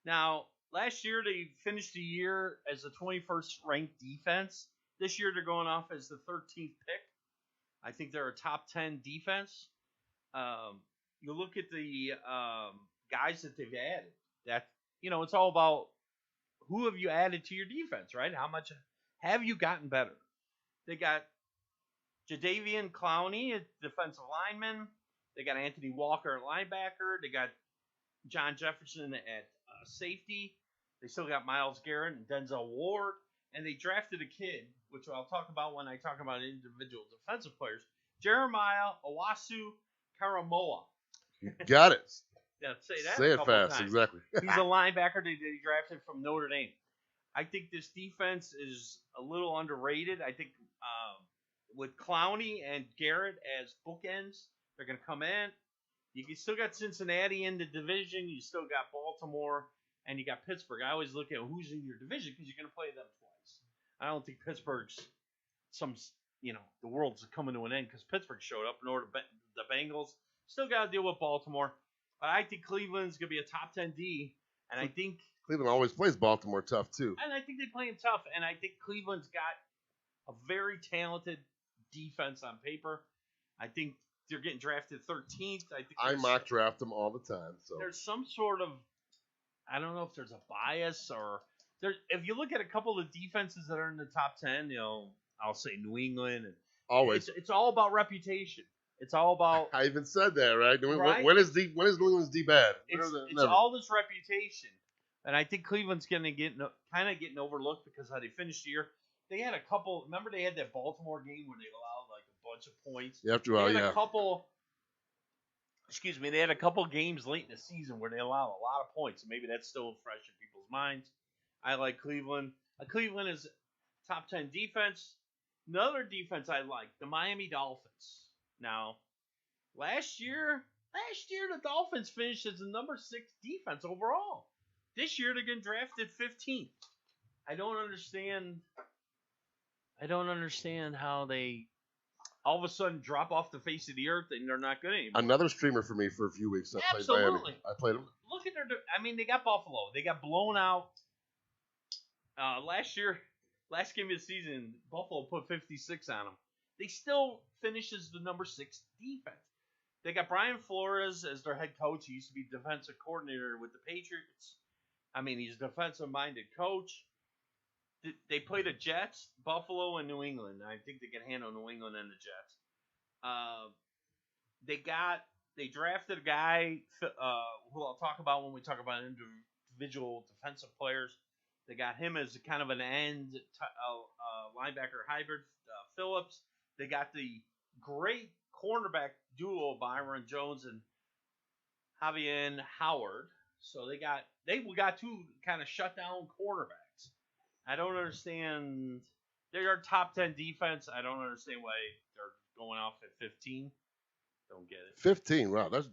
Now, last year they finished the year as the 21st ranked defense. This year they're going off as the 13th pick. I think they're a top 10 defense. You look at the guys that they've added. That it's all about who have you added to your defense, right? How much have you gotten better? They got Jadeveon Clowney, a defensive lineman. They got Anthony Walker, linebacker. They got John Jefferson at safety. They still got Myles Garrett and Denzel Ward. And they drafted a kid, which I'll talk about when I talk about individual defensive players, Jeremiah Owasu Karamoa. Got it. Yeah, say that. Say it fast, times. exactly. He's a linebacker that they drafted from Notre Dame. I think this defense is a little underrated. I think with Clowney and Garrett as bookends, they're going to come in. You still got Cincinnati in the division. You still got Baltimore, and you got Pittsburgh. I always look at who's in your division because you're going to play them twice. I don't think Pittsburgh's the world's coming to an end because Pittsburgh showed up, nor the Bengals. Still got to deal with Baltimore. But I think Cleveland's going to be a top 10 D, and I think Cleveland always plays Baltimore tough, too. And I think they play him tough, and I think Cleveland's got a very talented defense on paper. I think they're getting drafted 13th. I mock draft them all the time. So there's some sort of, I don't know if there's a bias or if you look at a couple of defenses that are in the top 10, I'll say New England. And always. It's all about reputation. It's all about. I even said that, right? Right? When is New England's D bad? It's all this reputation, and I think Cleveland's going to getting overlooked because how they finished the year. They had a couple. Remember, they had that Baltimore game where they allowed like a bunch of points. After all, yeah. They had a couple games late in the season where they allowed a lot of points, and maybe that's still fresh in people's minds. I like Cleveland. Cleveland is top 10 defense. Another defense I like, the Miami Dolphins. Now, last year the Dolphins finished as the number 6 defense overall. This year they're getting drafted 15th. I don't understand how they all of a sudden drop off the face of the earth and they're not good anymore. Another streamer for me for a few weeks. Absolutely. I played them. Look at they got Buffalo. They got blown out. Last game of the season, Buffalo put 56 on them. They still finish as the number 6 defense. They got Brian Flores as their head coach. He used to be defensive coordinator with the Patriots. He's a defensive-minded coach. They play the Jets, Buffalo, and New England. I think they can handle New England and the Jets. They drafted a guy who I'll talk about when we talk about individual defensive players. They got him as kind of an end linebacker hybrid, Phillips. They got the great cornerback duo, Byron Jones and Javier Howard. So they got 2 kind of shutdown quarterbacks. I don't understand. They're our top 10 defense. I don't understand why they're going off at 15. Don't get it. 15. Wow, that's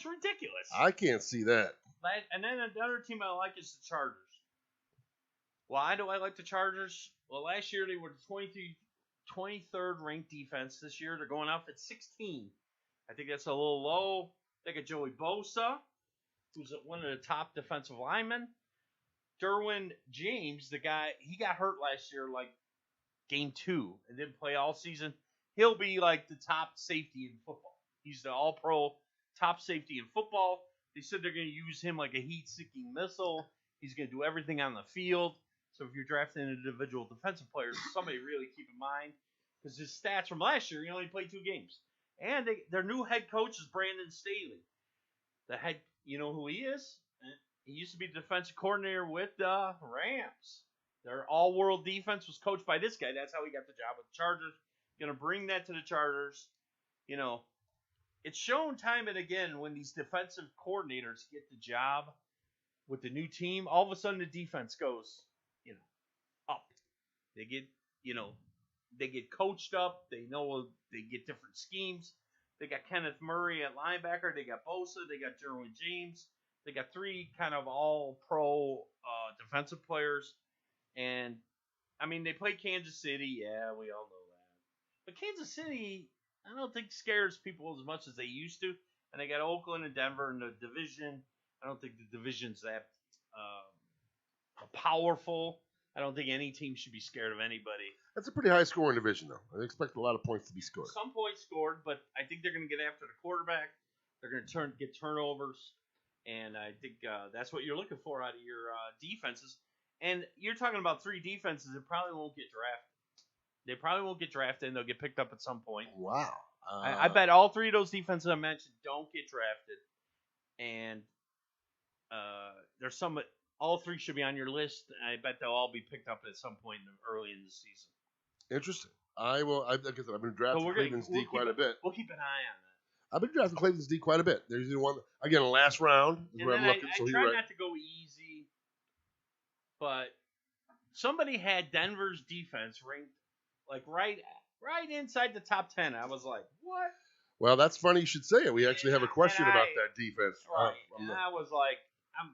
ridiculous. I can't see that. And then another team I like is the Chargers. Why do I like the Chargers? Well, last year they were the 23rd ranked defense. This year they're going off at 16. I think that's a little low. They got Joey Bosa, who's one of the top defensive linemen. Derwin James, the guy, he got hurt last year, like game 2, and didn't play all season. He'll be like the top safety in football. He's the all-pro top safety in football. They said they're going to use him like a heat-seeking missile. He's going to do everything on the field. So if you're drafting individual defensive players, somebody really keep in mind, because his stats from last year, he only played 2 games. And their new head coach is Brandon Staley. The head, you know who he is? He used to be defensive coordinator with the Rams. Their all-world defense was coached by this guy. That's how he got the job with the Chargers. Going to bring that to the Chargers. You know, it's shown time and again when these defensive coordinators get the job with the new team, all of a sudden the defense goes, you know, up. They get coached up. They know they get different schemes. They got Kenneth Murray at linebacker. They got Bosa. They got Derwin James. They got 3 kind of all-pro defensive players. And, I mean, they played Kansas City. Yeah, we all know that. But Kansas City, I don't think scares people as much as they used to. And they got Oakland and Denver in the division. I don't think the division's that powerful. I don't think any team should be scared of anybody. That's a pretty high-scoring division, though. I expect a lot of points to be scored. Some points scored, but I think they're going to get after the quarterback. They're going to get turnovers, and I think that's what you're looking for out of your defenses. And you're talking about 3 defenses that probably won't get drafted. They probably won't get drafted, and they'll get picked up at some point. Wow. I bet all 3 of those defenses I mentioned don't get drafted, and there's some. All 3 should be on your list. I bet they'll all be picked up at some point early in the season. Interesting. Like I said, I've been drafting Cleveland's D quite a bit. We'll keep an eye on that. I've been drafting Cleveland's D quite a bit. There's usually one, again, last round is where I'm looking. I try not to go easy, but somebody had Denver's defense ranked like right inside the top 10. I was like, what? Well, that's funny you should say it. We actually have a question about that defense. Right. And I was like,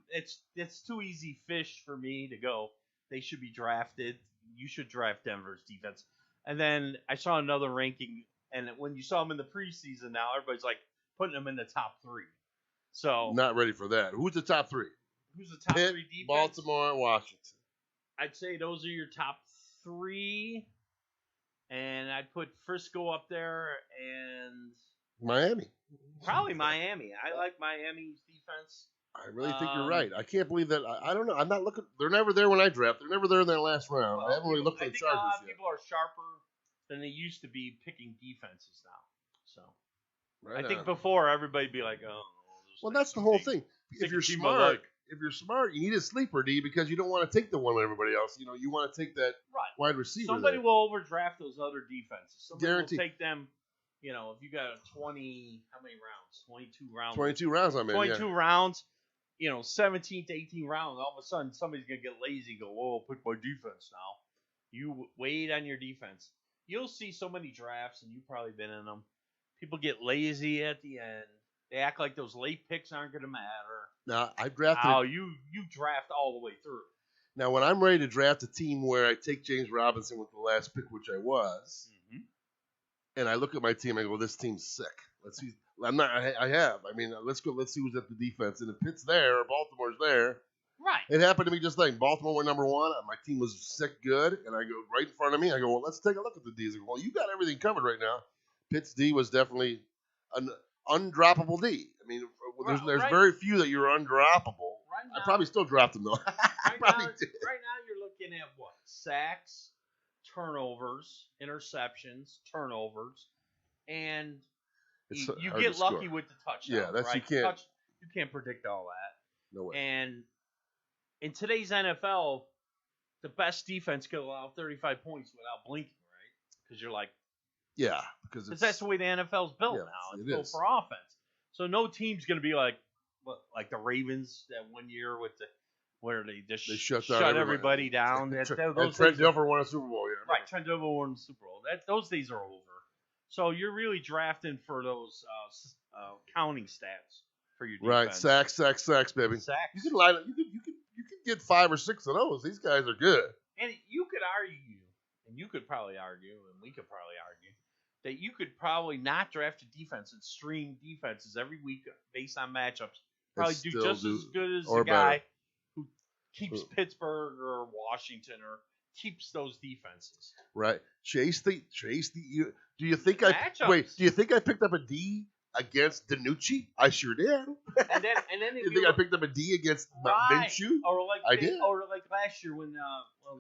it's too easy fish for me to go. They should be drafted. You should draft Denver's defense. And then I saw another ranking, and when you saw them in the preseason now, everybody's like putting them in the top 3. So not ready for that. Who's the top 3? Who's the top Pitt, 3 defense? Baltimore, and Washington. I'd say those are your top 3. And I'd put Frisco up there and Miami. Probably Miami. I like Miami's defense. I really think you're right. I can't believe that. I don't know. I'm not looking. They're never there when I draft. They're never there in that last round. Well, I haven't really looked at the Chargers yet. I think a lot of yet. people are sharper than they used to be picking defenses now. So Right I think on. before everybody'd be like, oh. Well, that's the whole thing. If you're smart, you need a sleeper D because you don't want to take the one with everybody else. You know, you want to take that wide receiver. Somebody will overdraft those other defenses. Somebody Guaranteed. will take them. You know, if you got a 20, how many rounds? 22 rounds. 22 rounds, I'm in. 22 rounds. You know, 17th, 18th round. All of a sudden, somebody's gonna get lazy and go, "Whoa, pick my defense now." You wait on your defense. You'll see so many drafts, and you've probably been in them. People get lazy at the end. They act like those late picks aren't gonna matter. Now I've drafted. Oh, you draft all the way through. Now, when I'm ready to draft a team where I take James Robinson with the last pick, which I was, and I look at my team, I go, "This team's sick." Let's see. I'm not. I have. I mean, let's go. Let's see who's at the defense. And if Pitt's there or Baltimore's there, right? It happened to me just like Baltimore went number 1. My team was sick good, and I go right in front of me. I go, "Well, let's take a look at the D's." I go, "Well, you got everything covered right now." Pitt's D was definitely an undroppable D. I mean, there's very few that you're undroppable. Right now, I probably still dropped them though. Right now, you're looking at what? Sacks, turnovers, interceptions, turnovers, and you get lucky with the touchdown. Yeah, that's right? You can't predict all that. No way. And in today's NFL, the best defense could allow 35 points without blinking, right? Because you're like, yeah, because that's the way the NFL's built now. It's built for offense. So no team's going to be like the Ravens that one year where they just shut everybody down. Trent Dilfer won a Super Bowl. Yeah, right, Trent Dilfer won the Super Bowl. Those days are over. So you're really drafting for those counting stats for your defense. Right, sacks, baby. Sacks. You can line up. You can get 5 or 6 of those. These guys are good. And you could argue, and you could probably argue, and we could probably argue, that you could probably not draft a defense and stream defenses every week based on matchups. Probably do just as good as the guy who keeps Pittsburgh or Washington or keeps those defenses. Right. Chase the. Do you think I picked up a D against DiNucci? I sure did. And then you think I picked up a D against Minshew? I did. Or like last year when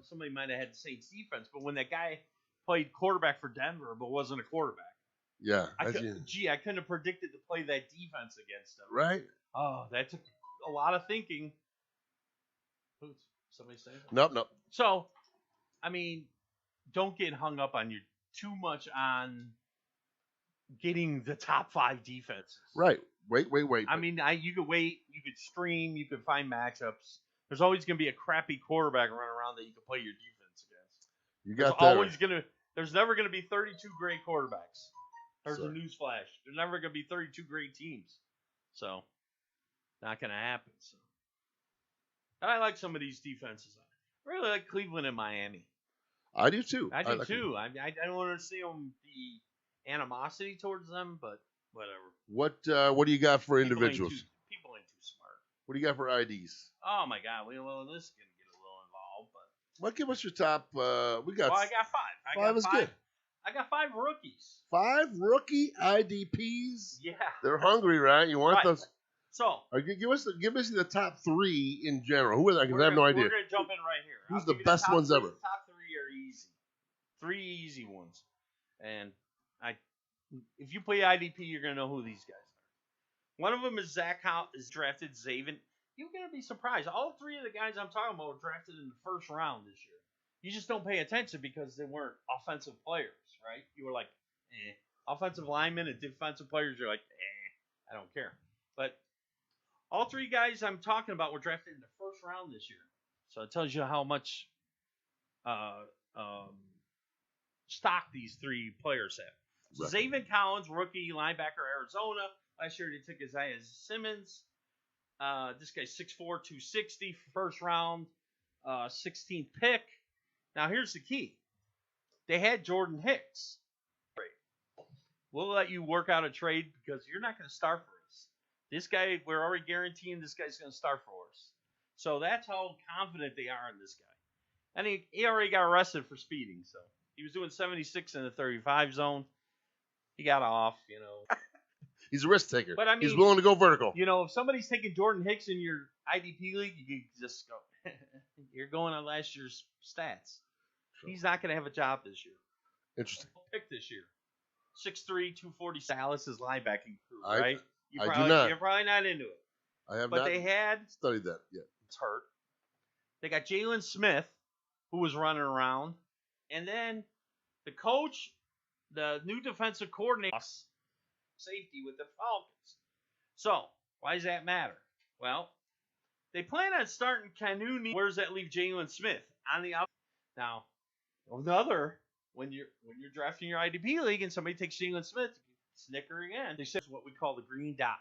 somebody might have had the Saints defense, but when that guy played quarterback for Denver but wasn't a quarterback. Yeah. I couldn't have predicted to play that defense against them. Right? Oh, that took a lot of thinking. Who's somebody saying something? Nope. So, I mean, don't get hung up on too much on getting the top 5 defenses. Right. Wait. I mean, you could wait, you could stream, you could find matchups. There's always going to be a crappy quarterback running around that you can play your defense against. You got There's never going to be 32 great quarterbacks. There's Sorry. a newsflash. There's never going to be 32 great teams. So, not going to happen. So, I like some of these defenses. I really like Cleveland and Miami. I do too. I do like too. I don't want to see them the animosity towards them, but whatever. What do you got for individuals? People ain't too smart. What do you got for IDs? Oh my God, this is gonna get a little involved, but What? Give us your top. We got. well, I got 5. Five is good. I got 5 rookies. 5 rookie IDPs. Yeah. They're hungry, right? You want Right. those? So Give us the top 3 in general. Who are they? Because I have no idea. We're gonna jump in right here. Who's I'll the give you best top ones 3. ever? The top 3 are easy. 3 easy ones, and if you play IDP, you're gonna know who these guys are. One of them is Zach Howe is drafted Zaven. You're gonna be surprised. All 3 of the guys I'm talking about were drafted in the first round this year. You just don't pay attention because they weren't offensive players, right? You were like, offensive linemen and defensive players. You're like, I don't care. But all 3 guys I'm talking about were drafted in the first round this year. So it tells you how much stock these 3 players have. Right. Zaven Collins, rookie linebacker, Arizona. Last year they took Isaiah Simmons. This guy's 6'4", 260, first round, 16th pick. Now here's the key. They had Jordan Hicks. We'll let you work out a trade because you're not going to start for us. This guy, we're already guaranteeing this guy's going to start for us. So that's how confident they are in this guy. And he already got arrested for speeding. So he was doing 76 in the 35 zone. He got off, He's a risk taker. But I mean, he's willing to go vertical. If somebody's taking Jordan Hicks in your IDP league, you just go, you're going on last year's stats. Sure. He's not going to have a job this year. Interesting. Pick this year. 6'3", 240 Dallas's linebacking crew, I right? do not. You're probably not into it. I have But not they had, studied that yet. it's hurt. They got Jalen Smith, who was running around. And then the coach, the new defensive coordinator, safety with the Falcons. So, why does that matter? Well, they plan on starting Kanuni. Where does that leave Jalen Smith? On the outside. Now, when you're drafting your IDP league and somebody takes Jalen Smith, snicker again. They say it's what we call the green dot.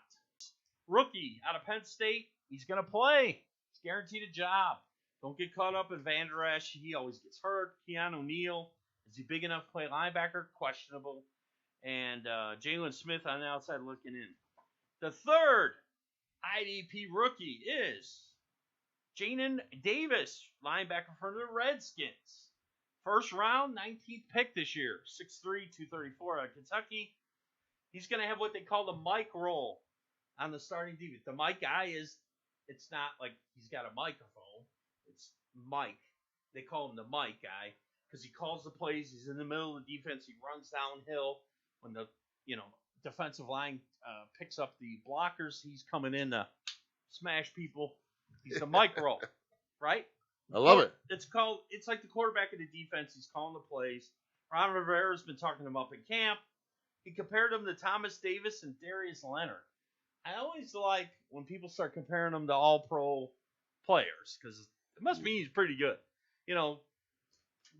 Rookie out of Penn State. He's going to play. He's guaranteed a job. Don't get caught up in Van Der Esch. He always gets hurt. Keanu O'Neal. Is he big enough to play linebacker? Questionable. And Jalen Smith on the outside looking in. The third IDP rookie is Jaden Davis, linebacker for the Redskins. First round, 19th pick this year. 6'3", 234 out of Kentucky. He's going to have what they call the Mike role on the starting defense. The Mike guy it's not like he's got a microphone. It's Mike. They call him the Mike guy because he calls the plays. He's in the middle of the defense. He runs downhill. When the defensive line picks up the blockers, he's coming in to smash people. He's a Mike role, right? I love it. It's like the quarterback of the defense. He's calling the plays. Ron Rivera's been talking him up in camp. He compared him to Thomas Davis and Darius Leonard. I always like when people start comparing him to all-pro players because it must mean he's pretty good.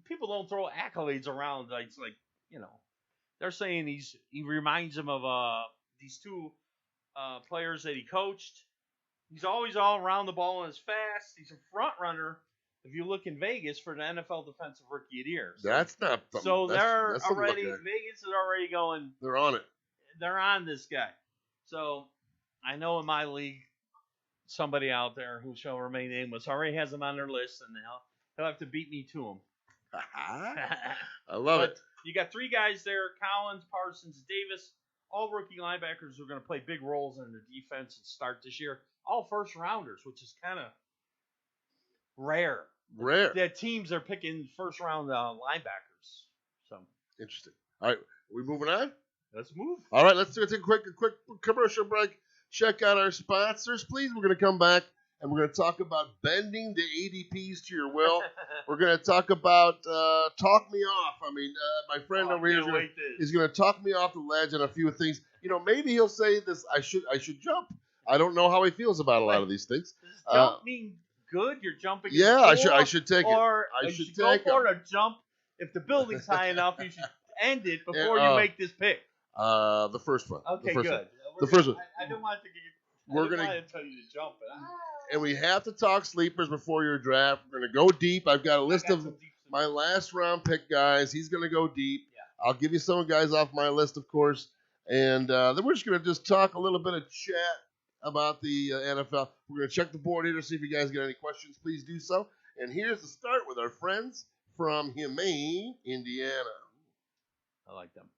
People don't throw accolades around. It's like, they're saying he reminds them of these 2 players that he coached. He's always all around the ball and is fast. He's a front runner. If you look in Vegas for the NFL Defensive Rookie of the Year. That's not something. So they're that's something already, to look at. Vegas is already going. They're on it. They're on this guy. So I know in my league, somebody out there who shall remain nameless already has him on their list, and he'll have to beat me to him. I love it. You got 3 guys there: Collins, Parsons, Davis. All rookie linebackers who are going to play big roles in the defense and start this year. All first rounders, which is kind of rare. That teams are picking first round linebackers. So interesting. All right, are we moving on? Let's move. All right, let's take a quick commercial break. Check out our sponsors, please. We're going to come back, and we're going to talk about bending the ADPs to your will. We're going to talk about talk me off. I mean, my friend over here is going to talk me off the ledge on a few things. Maybe he'll say this. I should jump. I don't know how he feels about a lot of these things. Does jump mean good? You're jumping. Yeah, I should take it. Or I you should go take for it. a jump. If the building's high enough, you should end it before you make this pick. The first one. Okay, the first good. One. The first one. I don't want to get. We're gonna tell you to jump. And we have to talk sleepers before your draft. We're gonna go deep. I've got a list of my last round pick guys. He's gonna go deep. Yeah. I'll give you some guys off my list, of course, and then we're just gonna talk a little bit of chat about the NFL. We're gonna check the board here to see if you guys got any questions. Please do so. And here's the start with our friends from Humane, Indiana. I like them.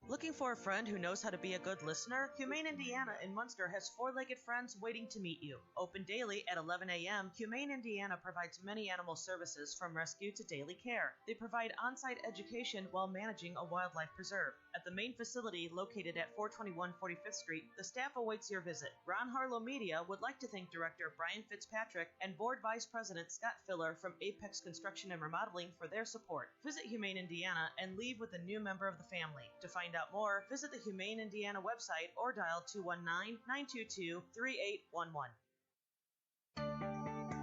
Looking for a friend who knows how to be a good listener? Humane Indiana in Munster has four-legged friends waiting to meet you. Open daily at 11 a.m., Humane Indiana provides many animal services from rescue to daily care. They provide on-site education while managing a wildlife preserve. At the main facility located at 421 45th Street, the staff awaits your visit. Ron Harlow Media would like to thank Director Brian Fitzpatrick and Board Vice President Scott Filler from Apex Construction and Remodeling for their support. Visit Humane Indiana and leave with a new member of the family. To find out more, visit the Humane Indiana website or dial 219-922-3811.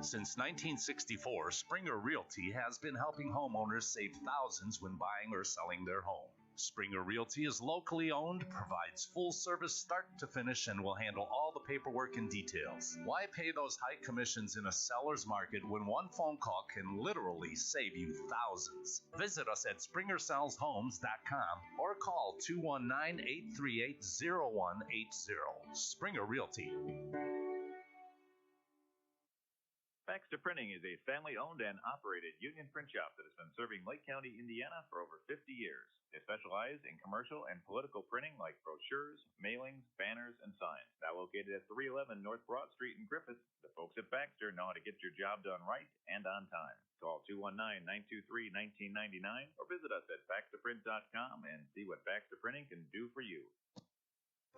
Since 1964, Springer Realty has been helping homeowners save thousands when buying or selling their home. Springer Realty is locally owned, provides full service start to finish, and will handle all the paperwork and details. Why pay those high commissions in a seller's market when one phone call can literally save you thousands? Visit us at SpringerSellsHomes.com or call 219-838-0180. Springer Realty. Baxter Printing is a family-owned and operated union print shop that has been serving Lake County, Indiana for over 50 years. They specialize in commercial and political printing like brochures, mailings, banners, and signs. Now located at 311 North Broad Street in Griffith, the folks at Baxter know how to get your job done right and on time. Call 219-923-1999 or visit us at BaxterPrint.com and see what Baxter Printing can do for you.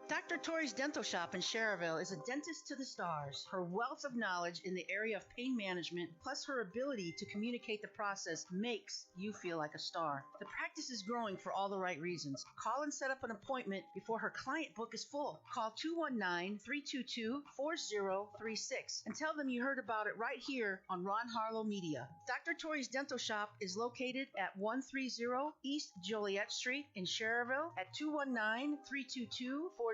Dr. Tori's Dental Shop in Cherville is a dentist to the stars. Her wealth of knowledge in the area of pain management, plus her ability to communicate the process, makes you feel like a star. The practice is growing for all the right reasons. Call and set up an appointment before her client book is full. Call 219-322-4036 and tell them you heard about it right here on Ron Harlow Media. Dr. Tori's Dental Shop is located at 130 East Joliet Street in Cherville at 219-322-4036.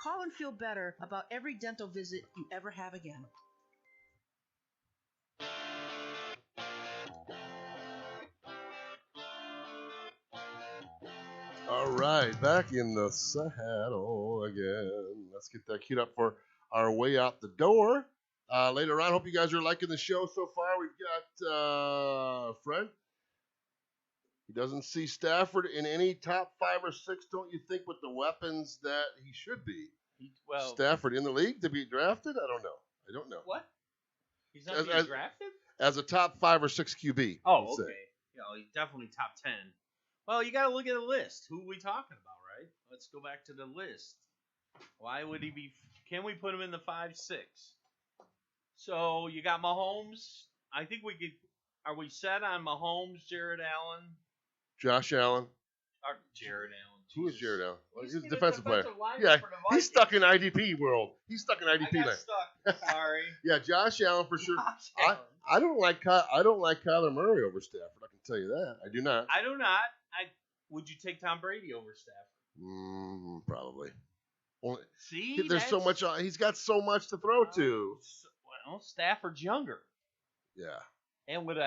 Call and feel better about every dental visit you ever have again. All right, back in the saddle again. Let's get that queued up for our way out the door. Later on, hope you guys are liking the show so far. We've got Fred. He doesn't see Stafford in any top 5 or 6, don't you think, with the weapons that he should be? Stafford in the league to be drafted? I don't know. What? He's not being drafted? As a top 5 or 6 QB. Oh, okay. He's definitely top 10. Well, you got to look at the list. Who are we talking about, right? Let's go back to the list. Why would he be? Can we put him in the 5-6? So you got Mahomes. I think we could. Are we set on Mahomes, Jared Allen? Josh Allen. Jared Allen. Who is Jared Allen? He's a defensive player. Yeah, he's stuck in IDP world. I got stuck. Sorry. Yeah, Josh Allen for sure. I don't like Kyler Murray over Stafford. I can tell you that. I do not. I do not. Would you take Tom Brady over Stafford? Probably. Only, See, there's so much. He's got so much to throw to. Well, Stafford's younger. Yeah. And with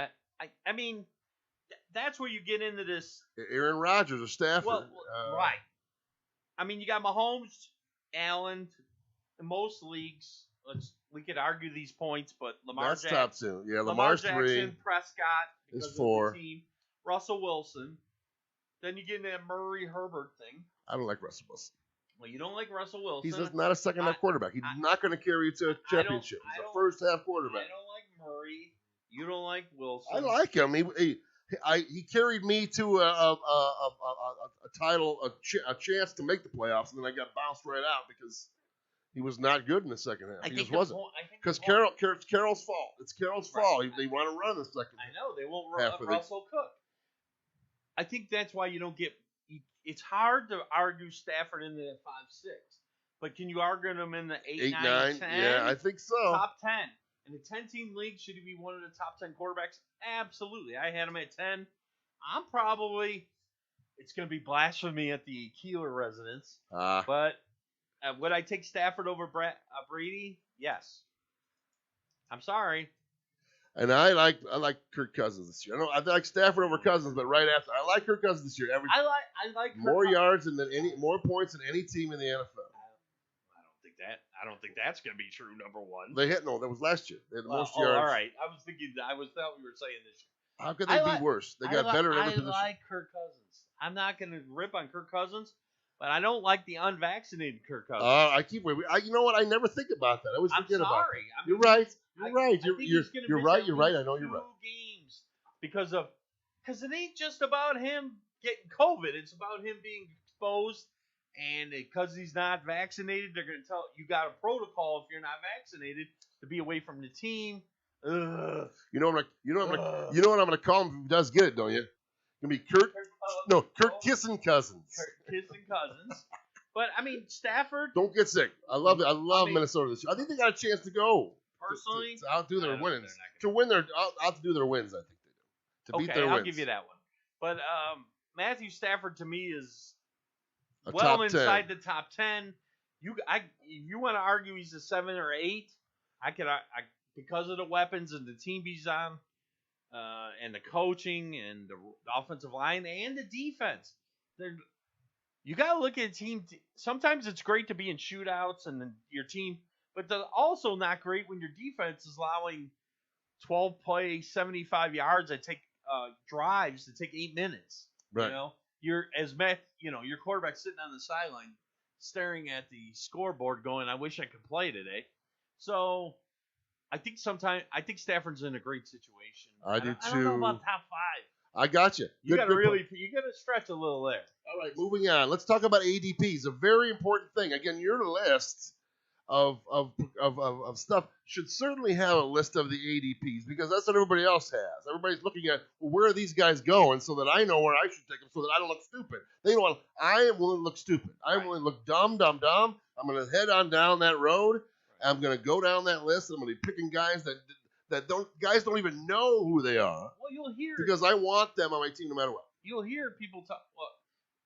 that's where you get into this. Aaron Rodgers or Stafford. Well, right. I mean, you got Mahomes, Allen. In most leagues, we could argue these points, but Lamar Jackson. That's top 2. Yeah, Lamar's Jackson, 3. Prescott is 4. Of the team. Russell Wilson. Then you get into that Murray Herbert thing. I don't like Russell Wilson. Well, you don't like Russell Wilson. He's just not a second-half quarterback. He's not going to carry you to a championship. He's a first-half quarterback. I don't like Murray. You don't like Wilson. I like him. He carried me to a title, a chance to make the playoffs, and then I got bounced right out because he was not good in the second half. He just wasn't. Because Carroll's fault. It's Carroll's fault. They want to run the second half. I know they won't run Russell Cook. I think that's why you don't get. It's hard to argue Stafford into that 5-6, but can you argue him in the 8, 9, 10? Yeah, I think so. Top 10 in a 10-team league. Should he be one of the top 10 quarterbacks? Absolutely. I had him at 10. I'm probably. It's going to be blasphemy at the Keeler residence, but would I take Stafford over Brady? Yes. I'm sorry. And I like Kirk Cousins this year. I like Stafford over Cousins, but right after, I like Kirk Cousins this year. I like more yards than more points than any team in the NFL. I don't think that's going to be true. Number one, that was last year. They had the most yards. All right, I thought we were saying this year. How could they be worse? They got better in every position. I like Kirk Cousins. I'm not going to rip on Kirk Cousins, but I don't like the unvaccinated Kirk Cousins. You know what? I never think about that. I always forget about that. I mean, you're right. You're right. You're right. You're right. I know you're right. Games because it ain't just about him getting COVID. It's about him being exposed, and because he's not vaccinated, they're going to tell you got a protocol if you're not vaccinated to be away from the team. Ugh. You know what I'm gonna call him if he does get it, don't you? It's gonna be Kirk Kissing Cousins. Kirk Kissing Cousins. But I mean, Stafford. Don't get sick. I love Minnesota this year. I think they got a chance to go. Personally, to outdo their wins. To win outdo their wins, I think they do. To beat their wins. I'll give you that one. But Matthew Stafford to me is inside the top 10. If you want to argue he's a 7 or 8, I because of the weapons and the team he's on, and the coaching and the offensive line and the defense. You got to look at a team. Sometimes it's great to be in shootouts and your team, but they're also not great when your defense is allowing 12 plays, 75 yards that take drives that take 8 minutes. Right. Your quarterback sitting on the sideline staring at the scoreboard going, I wish I could play today. So I think Stafford's in a great situation. I do too. I don't know about top 5. I got you. You got to stretch a little there. All right, moving on. Let's talk about ADPs. A very important thing. Again, your list of stuff should certainly have a list of the ADPs because that's what everybody else has. Everybody's looking at where are these guys going so that I know where I should take them so that I don't look stupid. They know I am willing to look stupid. I am willing to look dumb. I'm going to head on down that road. I'm going to go down that list. And I'm going to be picking guys that don't even know who they are. Well, you'll hear because I want them on my team no matter what. You'll hear people talk. Well,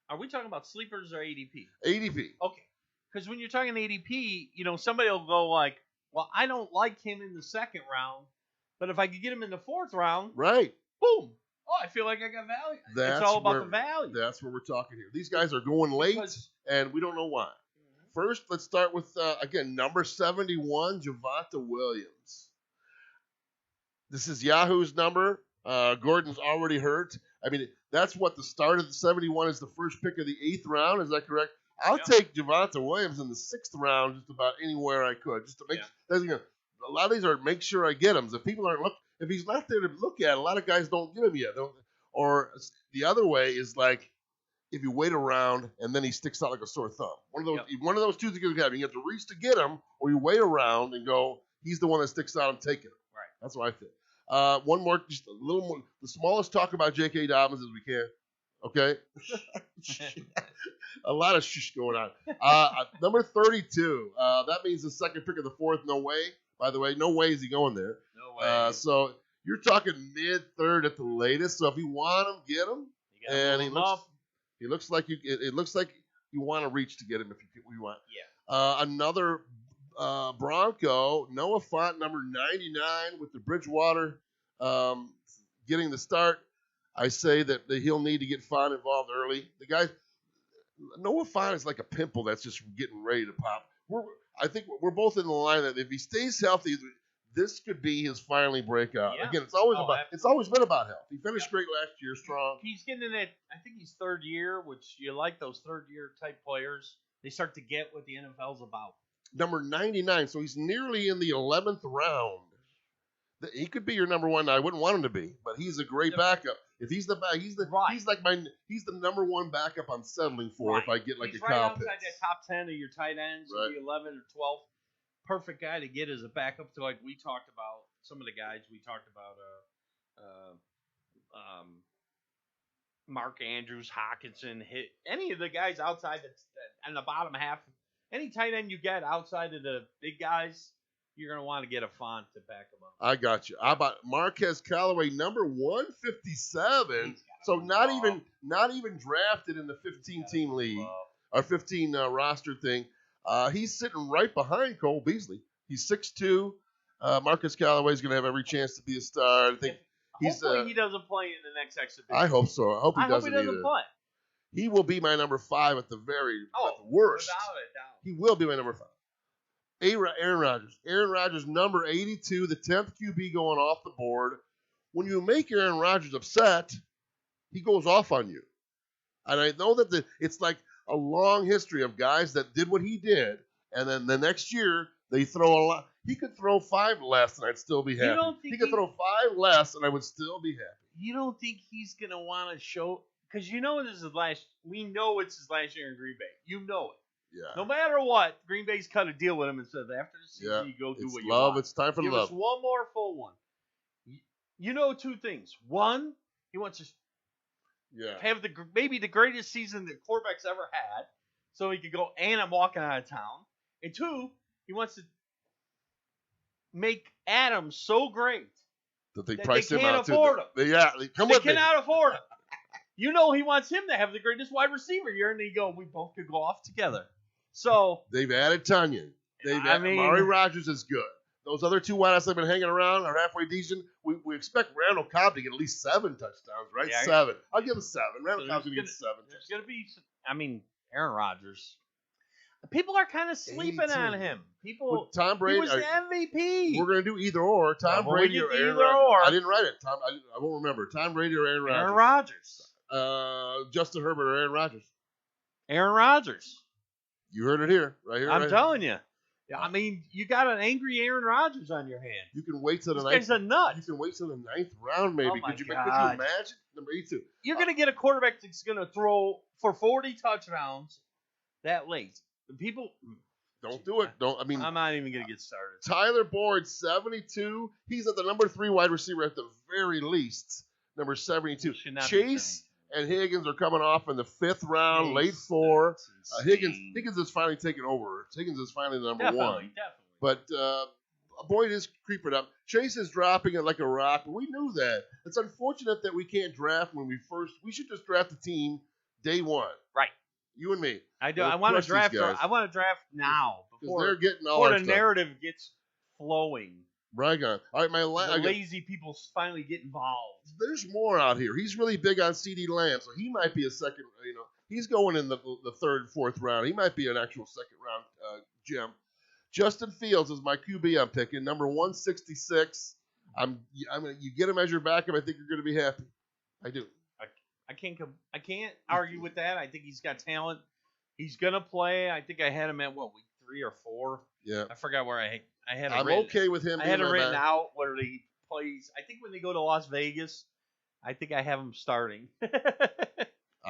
are we talking about sleepers or ADP? ADP. Okay. Because when you're talking ADP, somebody will go like, well, I don't like him in the second round, but if I could get him in the fourth round, right? Boom. Oh, I feel like I got value. It's all about the value. That's what we're talking here. These guys are going late, and we don't know why. First, let's start with, again, number 71, Javonte Williams. This is Yahoo's number. Gordon's already hurt. I mean, that's what the start of the 71 is the first pick of the 8th round. Is that correct? I'll take Javonte Williams in the 6th round just about anywhere I could. Just to make a lot of these are make sure I get him. If he's not there to look at, a lot of guys don't get him yet. Or the other way is like, if you wait around and then he sticks out like a sore thumb. One of those two things you have. You have to reach to get him, or you wait around and go, he's the one that sticks out and take it. Right. That's what I think. One more, just a little more. The smallest talk about J.K. Dobbins as we can. Okay? A lot of shush going on. Number 32. That means the second pick of the 4th. No way. By the way, no way is he going there. No way. So you're talking mid-3rd at the latest. So if you want him, get him. And he looks like you want to reach to get him if you want. Yeah. Another Bronco, Noah Fant, number 99 with the Bridgewater getting the start. I say that he'll need to get Fant involved early. The guy, Noah Fant is like a pimple that's just getting ready to pop. I think we're both in the line that if he stays healthy, this could be his finally breakout. Yeah. Again, it's always been about health. He finished great last year, strong. He's getting in that. I think he's 3rd year, which you like those 3rd year type players. They start to get what the NFL's about. Number 99, so he's nearly in the 11th round. He could be your number one. I wouldn't want him to be, but he's a great backup. If he's the back, he's the number one backup I'm settling for. If I get like he's a right Kyle outside Pitts. that top 10 of your tight ends, Right. maybe 11 or 12. Perfect guy to get as a backup to, like we talked about. Some of the guys we talked about, Mark Andrews, Hawkinson, any of the guys outside that in the bottom half, any tight end you get outside of the big guys, you're gonna want to get a Font to back him up. I got you. How about Marquez Callaway, number 157? So not even drafted in the 15-team league or 15 roster thing. He's sitting right behind Cole Beasley. He's 6'2". Marcus Callaway is going to have every chance to be a star. I think Hopefully he doesn't play in the next exhibition. I hope so. I hope he doesn't doesn't play. He will be my number 5 at the worst. Without a doubt. He will be my number 5. Aaron Rodgers. Aaron Rodgers, number 82, the 10th QB going off the board. When you make Aaron Rodgers upset, he goes off on you. And I know that it's like a long history of guys that did what he did, and then the next year they throw a lot. He could throw 5 less, and I'd still be happy. He could throw 5 less, and I would still be happy. You don't think he's going to want to show – because we know it's his last year in Green Bay. You know it. Yeah. No matter what, Green Bay's cut a deal with him and said after the season you go do what you want. It's time for Give love. us one more full one. You know 2 things. One, he wants to have maybe the greatest season that quarterback's ever had, so he could go, and I'm walking out of town. And 2, he wants to make Adams so great that they priced him out too. They cannot afford him. You know he wants him to have the greatest wide receiver year, and we both could go off together. So they've added Tunyon. Amari Rodgers is good. Those other 2 wideouts that have been hanging around are halfway decent. We expect Randall Cobb to get at least 7 touchdowns, right? Yeah, 7. I'll give him 7. Randall Cobb's going to get 7. There's going to be, Aaron Rodgers. People are kind of sleeping on him. With Tom Brady, he was the MVP. We're going to do either or. Tom Brady or Aaron Rodgers. I didn't write it. I won't remember. Tom Brady or Aaron Rodgers. Aaron Rodgers. Justin Herbert or Aaron Rodgers. Aaron Rodgers. You heard it here, right here. I'm telling you. I mean, you got an angry Aaron Rodgers on your hand. You can wait till the ninth. This guy's a nut. You can wait till the 9th round, maybe. Oh Could you imagine? Number 82. You're going to get a quarterback that's going to throw for 40 touchdowns that late. People don't do it. I'm not even going to get started. Tyler Boyd, 72. He's at the number 3 wide receiver at the very least. Number 72. Chase and Higgins are coming off in the 5th round, late 4. Higgins is finally taking over. Higgins is finally the number 1. Definitely. But Boyd is creeping up. Chase is dropping it like a rock. But we knew that. It's unfortunate that we can't draft when we should just draft the team day 1. Right. You and me. I do. I want to draft. I want to draft now before the narrative gets flowing. Right on. All right, the lazy people finally get involved. There's more out here. He's really big on CeeDee Lamb, so he might be a second. He's going in the 3rd, 4th round. He might be an actual 2nd round gem. Justin Fields is my QB. I'm picking number 166. You get him as your backup. I think you're going to be happy. I do. I can't argue with that. I think he's got talent. He's gonna play. I think I had him at week 3 or 4. Yeah. I forgot where I had him. I'm okay with him. I had it written out where he plays. I think when they go to Las Vegas, I think I have him starting.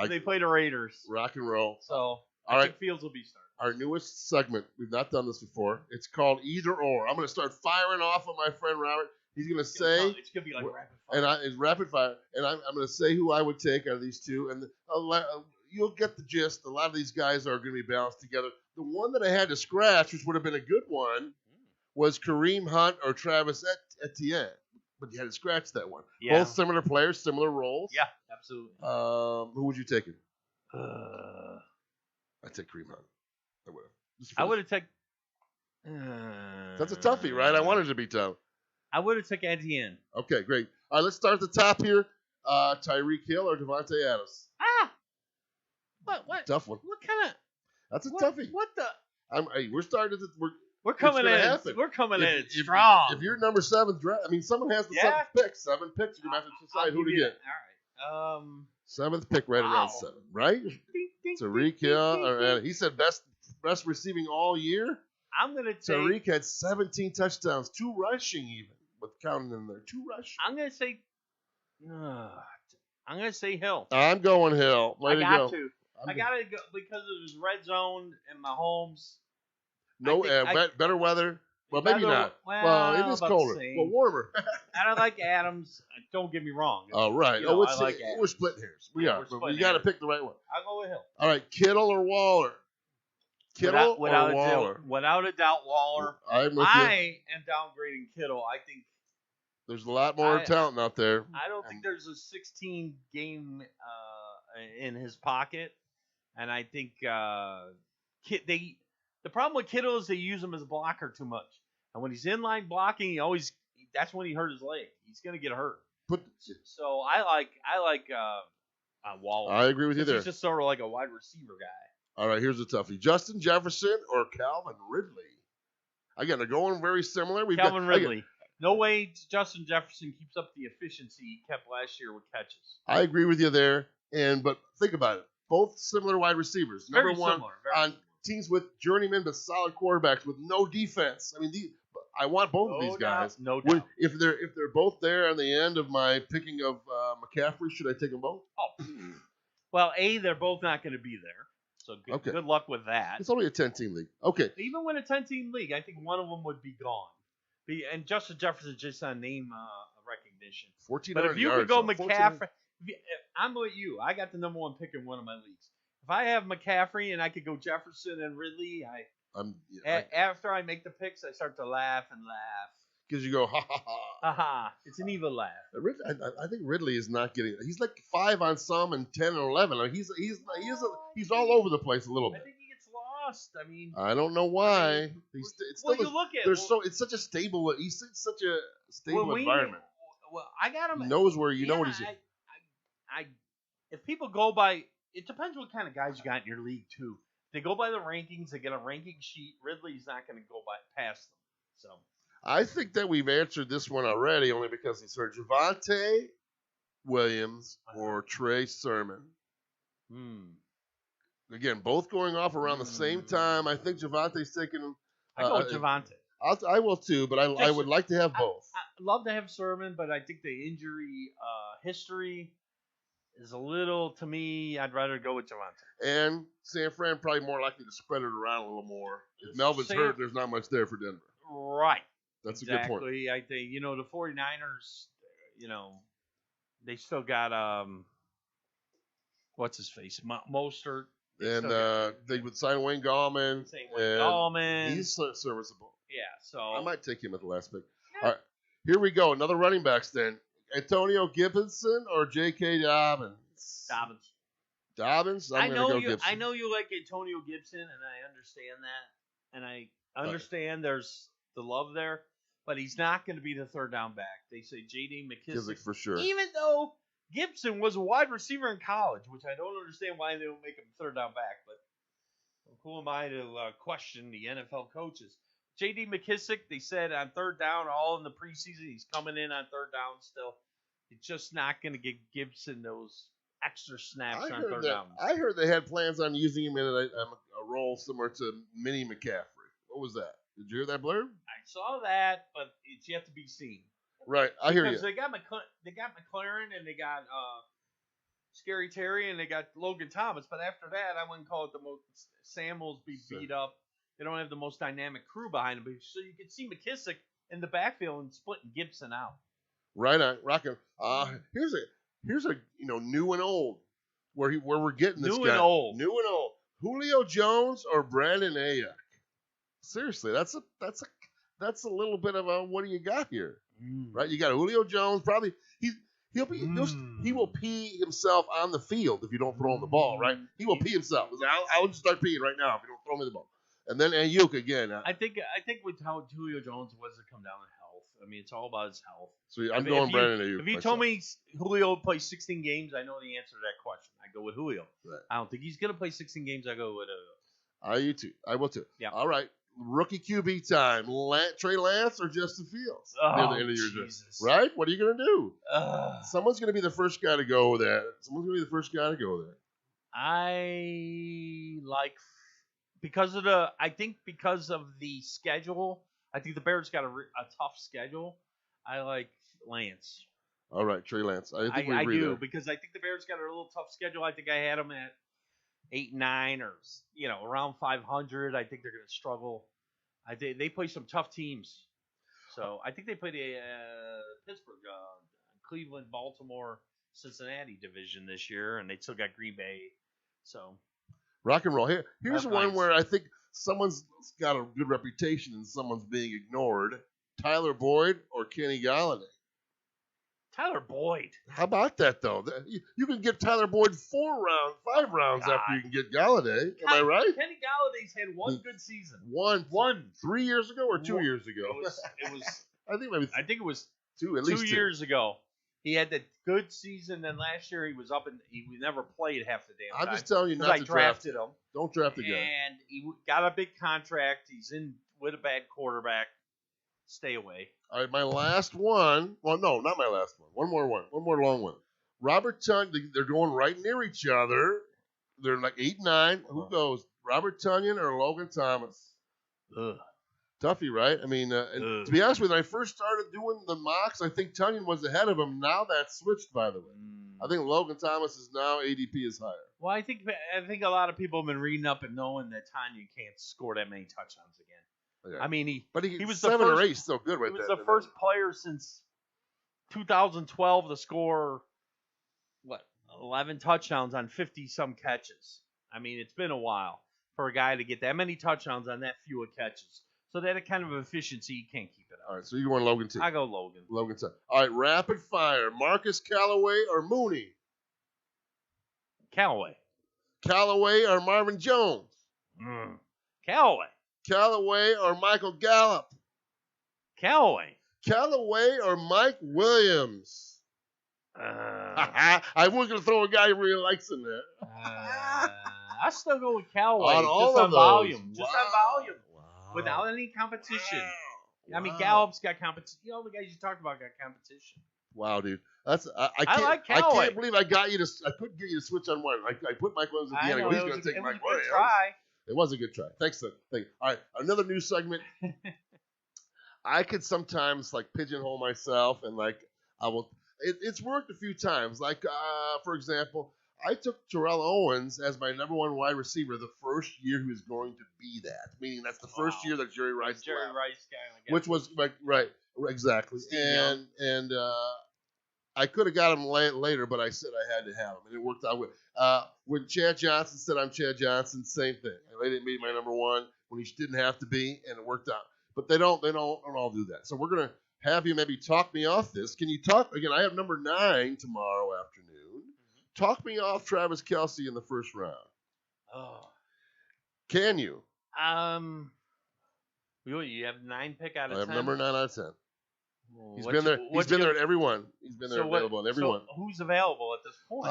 They play the Raiders. Rock and roll. So I think Fields will be starting. Our newest segment. We've not done this before. It's called Either Or. I'm gonna start firing off on my friend Robert. He's going to say, it's going to be like rapid fire. It's rapid fire. And I'm going to say who I would take out of these 2. And you'll get the gist. A lot of these guys are going to be balanced together. The one that I had to scratch, which would have been a good one, was Kareem Hunt or Travis Etienne. But you had to scratch that one. Yeah. Both similar players, similar roles. Yeah, absolutely. Who would you take? I'd take Kareem Hunt. I would have taken... That's a toughie, right? I wanted it to be tough. I would have took Etienne. Okay, great. All right, let's start at the top here. Tyreek Hill or Devontae Adams? What? Tough one. What kind of? That's a toughie. What the? We're starting to. We're coming in. We're coming in strong. If you're number 7th draft, someone has the 7th pick. 7 picks. You're going to have to decide who to get. All right. 7th pick, right around 7, right? Tyreek Hill. He said best receiving all year. I'm going to take... Tyreek had 17 touchdowns, 2 rushing even. with counting in there. 2 rush. I'm gonna say Hill. I'm going Hill. Way I to got go. to. I'm I gotta go because of his red zone and Mahomes. No, I think better weather. Well, maybe Better- not. well, Well, it is about the colder. same. Well, warmer. And I like Adams. Don't get me wrong. Oh, right. You know, I it's, like we're Adams. splitting hairs. We Yeah, are. we're But you splitting got to hairs. pick the right one. I'll go with Hill. All right, Kittle or Waller? Kittle without or Waller? without a doubt, Waller. I'm with you. I am downgrading Kittle. I think There's a lot more I- talent out there. I don't think there's a 16 game in his pocket, and I think the problem with Kittle is they use him as a blocker too much, and when he's in line blocking, that's when he hurt his leg. He's gonna get hurt. So I like Waller. I agree with you He's there. just sort of like a wide receiver guy. All right, here's a toughie. Justin Jefferson or Calvin Ridley? Again, they're going very similar. Calvin Ridley. No way Justin Jefferson keeps up the efficiency he kept last year with catches. I agree with you there. But think about it. Both similar wide receivers. Very Number one similar. on teams with journeymen but solid quarterbacks with no defense. I mean, I want both of these guys. No doubt. If they're both there on the end of my picking of McCaffrey, should I take them both? Oh. Well, they're both not going to be there. So good luck with that. It's only a 10-team league. Okay. Even when a 10-team league, I think one of them would be gone. And Justin Jefferson's just on name recognition. 1,400 But if you yards. could go so McCaffrey, I'm with you. I got the number one pick in one of my leagues. If I have McCaffrey and I could go Jefferson and Ridley, after I make the picks, I start to laugh and laugh. Because you go, ha, ha, ha. Haha, it's an evil laugh. I think Ridley is not getting. He's like 5 on some and 10 or 11. Like he's all over the place a little I bit. think he gets lost. I mean, I don't know why. It's still you look at it's such a stable. He's in such a stable environment. Well, I got him. He knows where you know what he's. If people go by, it depends what kind of guys you got in your league too. If they go by the rankings, they get a ranking sheet. Ridley's not going to go past them. So. I think that we've answered this one already, only because he's heard Javonte Williams or Trey Sermon. Again, both going off around the same time. I think Javonte's taking. I go with Javonte. I will too, but I would like to have both. I love to have Sermon, but I think the injury history is a little, to me, I'd rather go with Javonte. And San Fran probably more likely to spread it around a little more. If Melvin's hurt, there's not much there for Denver. Right. That's a good point. Exactly. I think, the 49ers, they still got, what's his face? Mostert. And they would sign Wayne Gallman. He's serviceable. Yeah, so. I might take him at the last pick. All right, here we go. Another running backs then. Antonio Gibson or J.K. Dobbins? Dobbins? I'm going to go Gibson. I know you like Antonio Gibson, and I understand that. And I understand there's the love there, but he's not going to be the third down back. They say J.D. McKissick. For sure. Even though Gibson was a wide receiver in college, which I don't understand why they don't make him third down back, but who am I to question the NFL coaches? J.D. McKissick, they said on third down, all in the preseason, he's coming in on third down still. It's just not going to get Gibson those extra snaps on third down. I heard they had plans on using him in a role similar to Mini McCaffrey. What was that? Did you hear that blurb? I saw that, but it's yet to be seen. Right, I hear you. Because they got McLaren and they got Scary Terry and they got Logan Thomas, but after that, I wouldn't call it the most. Samuels beat up. They don't have the most dynamic crew behind him, so you can see McKissick in the backfield and splitting Gibson out. Right on, rocking. Here's a new and old where we're getting this guy. New and old. Julio Jones or Brandon Ayuk? Seriously, that's a little bit of a what do you got here, right? You got Julio Jones. Probably he will pee himself on the field if you don't throw him the ball, right? He will pee himself. I'll just start peeing right now if you don't throw me the ball. And then Ayuk again. I think with how Julio Jones was to come down to health. I mean, it's all about his health. So I'm going Brandon Ayuk. If you told me Julio plays 16 games, I know the answer to that question. I go with Julio. Right. I don't think he's going to play 16 games. I go with I will too. Yeah. All right. Rookie QB time. Trey Lance or Justin Fields? Oh, near the end of your Jesus. right? What are you going to do? Someone's going to be the first guy to go there. I like because of the schedule. I think the Bears got a tough schedule. I like Lance. All right, Trey Lance. I think we I agree do there. because I think the Bears got a little tough schedule. I think I had them at 8-9 or around 500. I think they're going to struggle. They play some tough teams, so I think they played Pittsburgh, Cleveland, Baltimore, Cincinnati division this year, and they still got Green Bay. So Rock and roll. Here's That's one nice. where I think someone's got a good reputation and someone's being ignored. Tyler Boyd or Kenny Galladay. Tyler Boyd. How about that, though? You can get Tyler Boyd 5 rounds God. after you can get Galladay. Am I right? Kenny Galladay's had one good season. One 3 years ago or 2 years ago? It was. I think it was two, at 2 least 2 years ago. He had that good season, and last year he was up and he never played half the damn time. I'm just telling you 'Cause not I to draft. drafted him, Don't draft the guy. and he got a big contract. He's in with a bad quarterback. Stay away. All right, my last one. Well, no, not my last one. One more long one. Robert Tonyan. They're going right near each other. They're like 8-9. Who goes? Robert Tonyan or Logan Thomas? Ugh. Toughie, right? I mean, and to be honest with you, when I first started doing the mocks, I think Tonyan was ahead of him. Now that's switched, by the way. I think Logan Thomas is now ADP is higher. Well, I think a lot of people have been reading up and knowing that Tanya can't score that many touchdowns again. Yeah. I mean, But he was the 7 or first- 8 still good right he was there. the first player since 2012 to score 11 touchdowns on 50-some catches. I mean, it's been a while for a guy to get that many touchdowns on that few of catches. So that kind of efficiency, you can't keep it up. All right, so you're going Logan too. I go Logan. Logan too. All right, rapid fire. Marcus Callaway or Mooney? Callaway. Callaway or Marvin Jones? Callaway. Callaway or Michael Gallup? Callaway. Callaway or Mike Williams? I was going to throw a guy who really likes in there. I still go with Callaway. On all just of on those. volume. Just Wow. on volume. Wow. Without any competition. Wow. I mean, Wow. Gallup's got competition. All the guys you talked about got competition. Wow, dude. That's I can't, like I Callaway. can't believe I got you to. I couldn't get you to switch on one. I put Mike Williams at the end. I go, he's going to take Mike Williams. Try. It was a good try. Thanks, All right, another new segment. I could sometimes like pigeonhole myself, and like I will. It's worked a few times. Like for example, I took Terrell Owens as my number 1 wide receiver the first year he was going to be that. Meaning that's the first year that Jerry Rice Jerry left, Rice guy. which was like right, exactly. Steve And I could have got him later, but I said I had to have him, and it worked out. When Chad Johnson said I'm Chad Johnson, same thing. They didn't meet my number 1 when he didn't have to be, and it worked out. But they don't all do that. So we're gonna have you maybe talk me off this. Can you talk again? I have number 9 tomorrow afternoon. Talk me off Travis Kelce in the first round. Oh. Can you? You have 9 pick out of I 10. have number 9 out of 10. Well, He's what's been there. your- He's what's been your- there at everyone. He's been there available in everyone. So who's available at this point?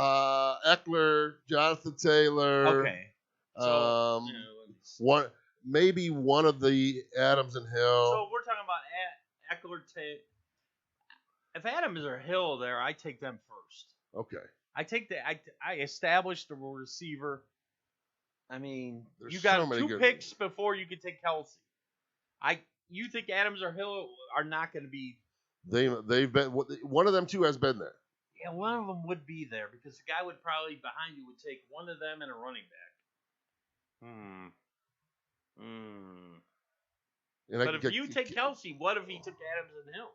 Eckler, Jonathan Taylor. Okay. So, Maybe one of the Adams and Hill. So we're talking about Eckler. If Adams or Hill there, I take them first. Okay. I take I established the receiver. I mean, There's you got so many 2 good- picks before you could take Kelsey. You think Adams or Hill are not going to be? They've been one of them two has been there. Yeah, one of them would be there because the guy would probably behind you would take one of them and a running back. And But if you take Kelsey, what if he took Adams and Hill?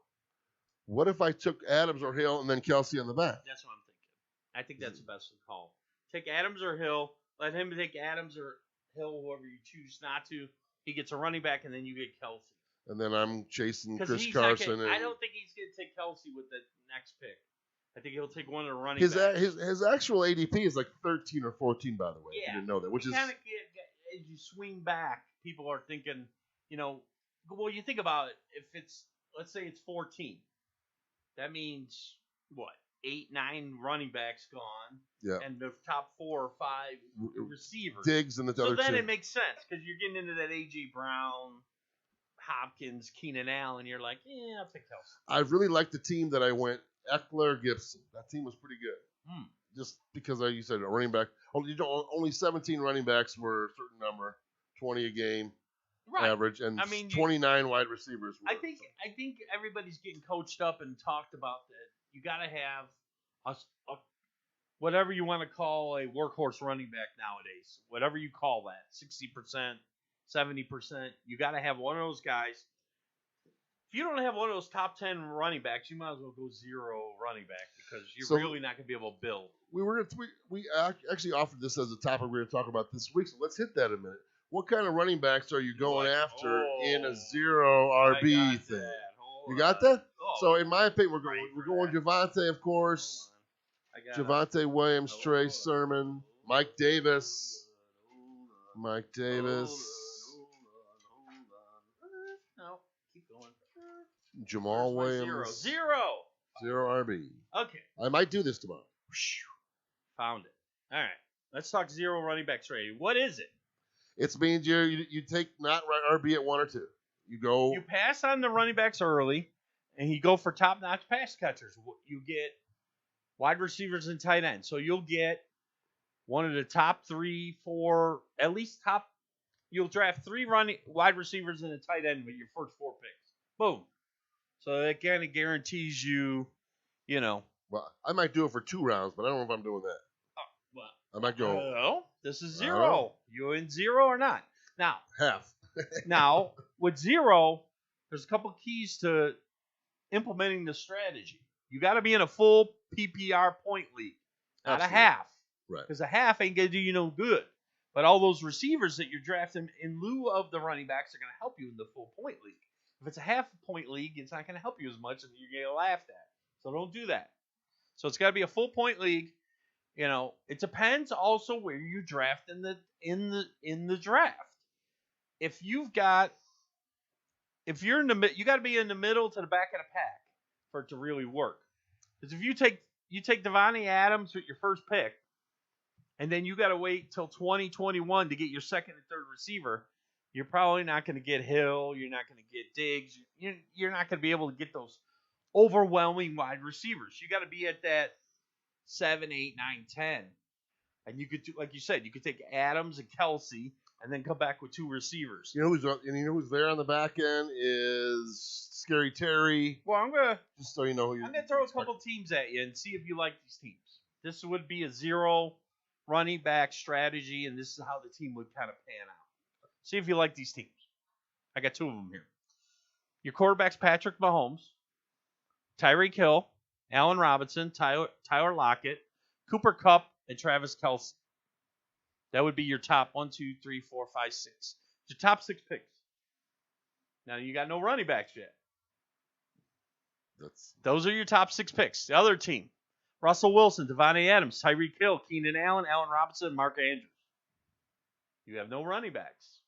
What if I took Adams or Hill and then Kelsey on the back? That's what I'm thinking. I think that's the best call. Take Adams or Hill. Let him take Adams or Hill, whoever you choose not to. He gets a running back, and then you get Kelsey. And then I'm chasing Because Chris he's Carson. I don't think he's going to take Kelsey with the next pick. I think he'll take one of the running backs. His actual ADP is like 13 or 14, by the way. If Yeah. you didn't know that, which is kind of as you swing back, people are thinking, well, you think about it. If it's, let's say it's 14, that means what? 8, 9 running backs gone, Yeah. and the top 4 or 5 receivers. Diggs and the So other then two. it makes sense because you're getting into that A.J. Brown, Hopkins, Keenan Allen. You're like, I'll take Kelsey. I really liked the team that I went Eckler, Gibson. That team was pretty good. Just because you said a running back. Only 17 running backs were a certain number, 20 a game. Right. average, and I mean, 29 wide receivers. I think everybody's getting coached up and talked about that. You got to have a whatever you want to call a workhorse running back nowadays. Whatever you call that, 60%, 70%. You got to have one of those guys. If you don't have one of those top 10 running backs, you might as well go zero running back because you're really not going to be able to build. We actually offered this as a topic we're going to talk about this week, so let's hit that in a minute. What kind of running backs are you going after in a zero RB thing? You got that? Oh. So in my opinion, we're going Javonte, of course. Javonte Williams, Trey Sermon, Mike Davis. No, keep going. Jamal Where's my Williams. Zero. RB. Okay. I might do this tomorrow. Found it. All right. Let's talk zero running backs rating. What is it? It means you take not RB at 1 or 2. You pass on the running backs early, and you go for top-notch pass catchers. You get wide receivers and tight ends. So you'll get one of the top 3, 4, at least top. You'll draft 3 wide receivers and a tight end with your first 4 picks. Boom. So that kind of guarantees you, Well, I might do it for 2 rounds, but I don't know if I'm doing that. Well, I might go no, this is zero. You in zero or not? half. Now, with zero, there's a couple keys to implementing the strategy. You got to be in a full PPR point league, not Absolutely. a half. Right. Because a half ain't going to do you no good. But all those receivers that you're drafting in lieu of the running backs are going to help you in the full point league. If it's a half point league, it's not going to help you as much, and you're going to get laughed at. So don't do that. So it's got to be a full point league. It depends also where you draft in the draft. If you're in the you got to be in the middle to the back of the pack for it to really work. Because if you take Devontae Adams with your first pick, and then you got to wait till 2021 to get your second and third receiver, you're probably not going to get Hill. You're not going to get Diggs. You're not going to be able to get those overwhelming wide receivers. You got to be at that 7, 8, 9, 10. And you could do, like you said, you could take Adams and Kelsey and then come back with 2 receivers. You know who's there on the back end is Scary Terry. Well, I'm gonna Just so you know, I'm gonna throw a couple teams at you and see if you like these teams. This would be a zero running back strategy, and this is how the team would kind of pan out. See if you like these teams. I got 2 of them here. Your quarterback's Patrick Mahomes, Tyreek Hill, Allen Robinson, Tyler Lockett, Cooper Kupp, and Travis Kelce. That would be your top 1, 2, 3, 4, 5, 6. Your top 6 picks. Now you got no running backs yet. Those are your top 6 picks. The other team: Russell Wilson, Devontae Adams, Tyreek Hill, Keenan Allen, Allen Robinson, and Mark Andrews. You have no running backs.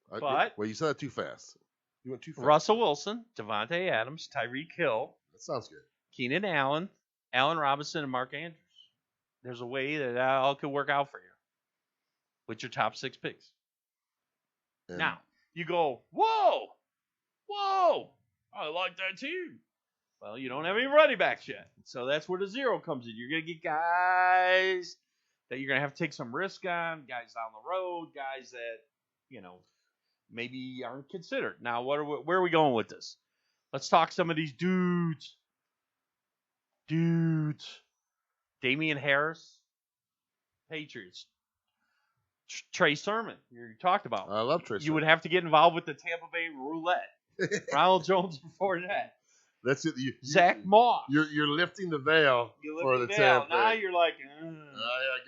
Well, you said that too fast. You went too fast. Russell Wilson, Devontae Adams, Tyreek Hill, That sounds good. Keenan Allen, Allen Robinson, and Mark Andrews. There's a way that all could work out for you with your top 6 picks. And Now, you go, whoa, I like that too. Well, you don't have any running backs yet. So that's where the zero comes in. You're going to get guys that you're going to have to take some risk on, guys down the road, guys that, maybe aren't considered. Now, where are we going with this? Let's talk some of these dudes. Damian Harris, Patriots. Trey Sermon, you talked about. I love Trey Sermon. You would have to get involved with the Tampa Bay roulette. Ronald Jones before that. That's it. Zach Moss. You're lifting the veil for the Tampa. Now you're like, I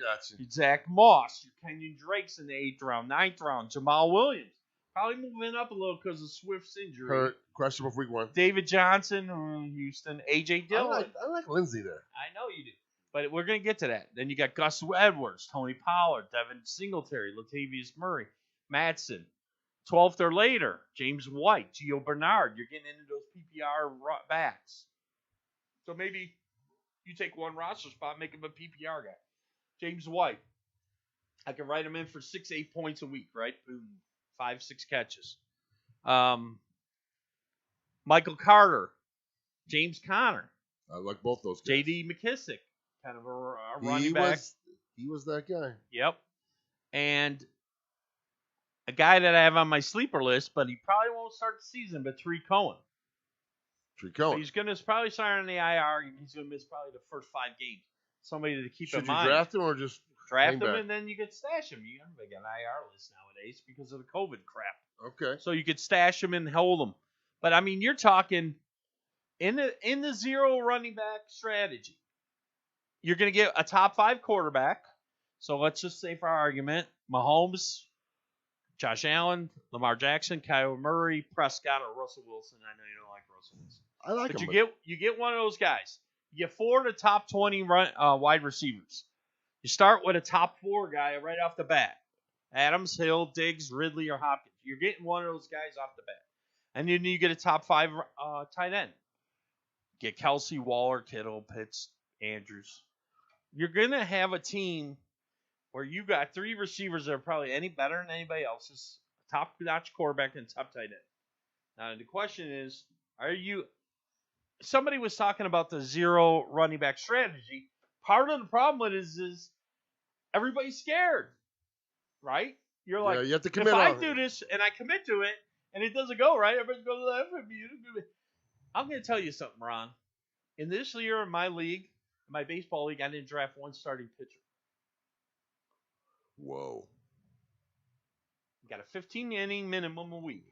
got you. Zach Moss. Your Kenyon Drake's in the 8th round, 9th round. Jamal Williams. Probably moving up a little because of Swift's injury. Hurt. Questionable for week 1. David Johnson, Houston. A.J. Dillon. I like Lindsey there. I know you do. But we're going to get to that. Then you got Gus Edwards, Tony Pollard, Devin Singletary, Latavius Murray, Madsen. 12th or later, James White, Gio Bernard. You're getting into those PPR backs. So maybe you take one roster spot, make him a PPR guy. James White. I can write him in for 6, 8 points a week, right? Boom. 5, 6 catches. Michael Carter. James Conner. I like both those guys. J.D. McKissick. Kind of a running back. He was that guy. Yep. And a guy that I have on my sleeper list, but he probably won't start the season, but Tariq Cohen. Tree Cohen. He's going to probably start on the IR, and he's going to miss probably the first 5 games. Somebody to keep Should in you mind. draft him or just Draft hang him, back? and then you could stash him. You got an IR list nowadays because of the COVID crap. Okay. So you could stash him and hold him. But, I mean, you're talking in the zero running back strategy, you're going to get a top 5 quarterback. So let's just say, for our argument, Mahomes, Josh Allen, Lamar Jackson, Kyler Murray, Prescott, or Russell Wilson. I know you don't like Russell Wilson. I like But him. you get one of those guys. You get 4 of the top 20 wide receivers. You start with a top 4 guy right off the bat. Adams, Hill, Diggs, Ridley, or Hopkins. You're getting one of those guys off the bat. And then you get a top 5 tight end. Get Kelsey, Waller, Kittle, Pitts, Andrews. You're going to have a team where you got 3 receivers that are probably any better than anybody else's, top-notch quarterback and top tight end. Now, the question is, somebody was talking about the zero running back strategy. Part of the problem with it is everybody's scared, right? You're like, Yeah, you have to commit if I on do it. this and I commit to it and it doesn't go right, everybody's going to laugh at me. I'm going to tell you something, Ron. In this year in my league, my baseball league, I didn't draft one starting pitcher. Whoa. Got a 15-inning minimum a week.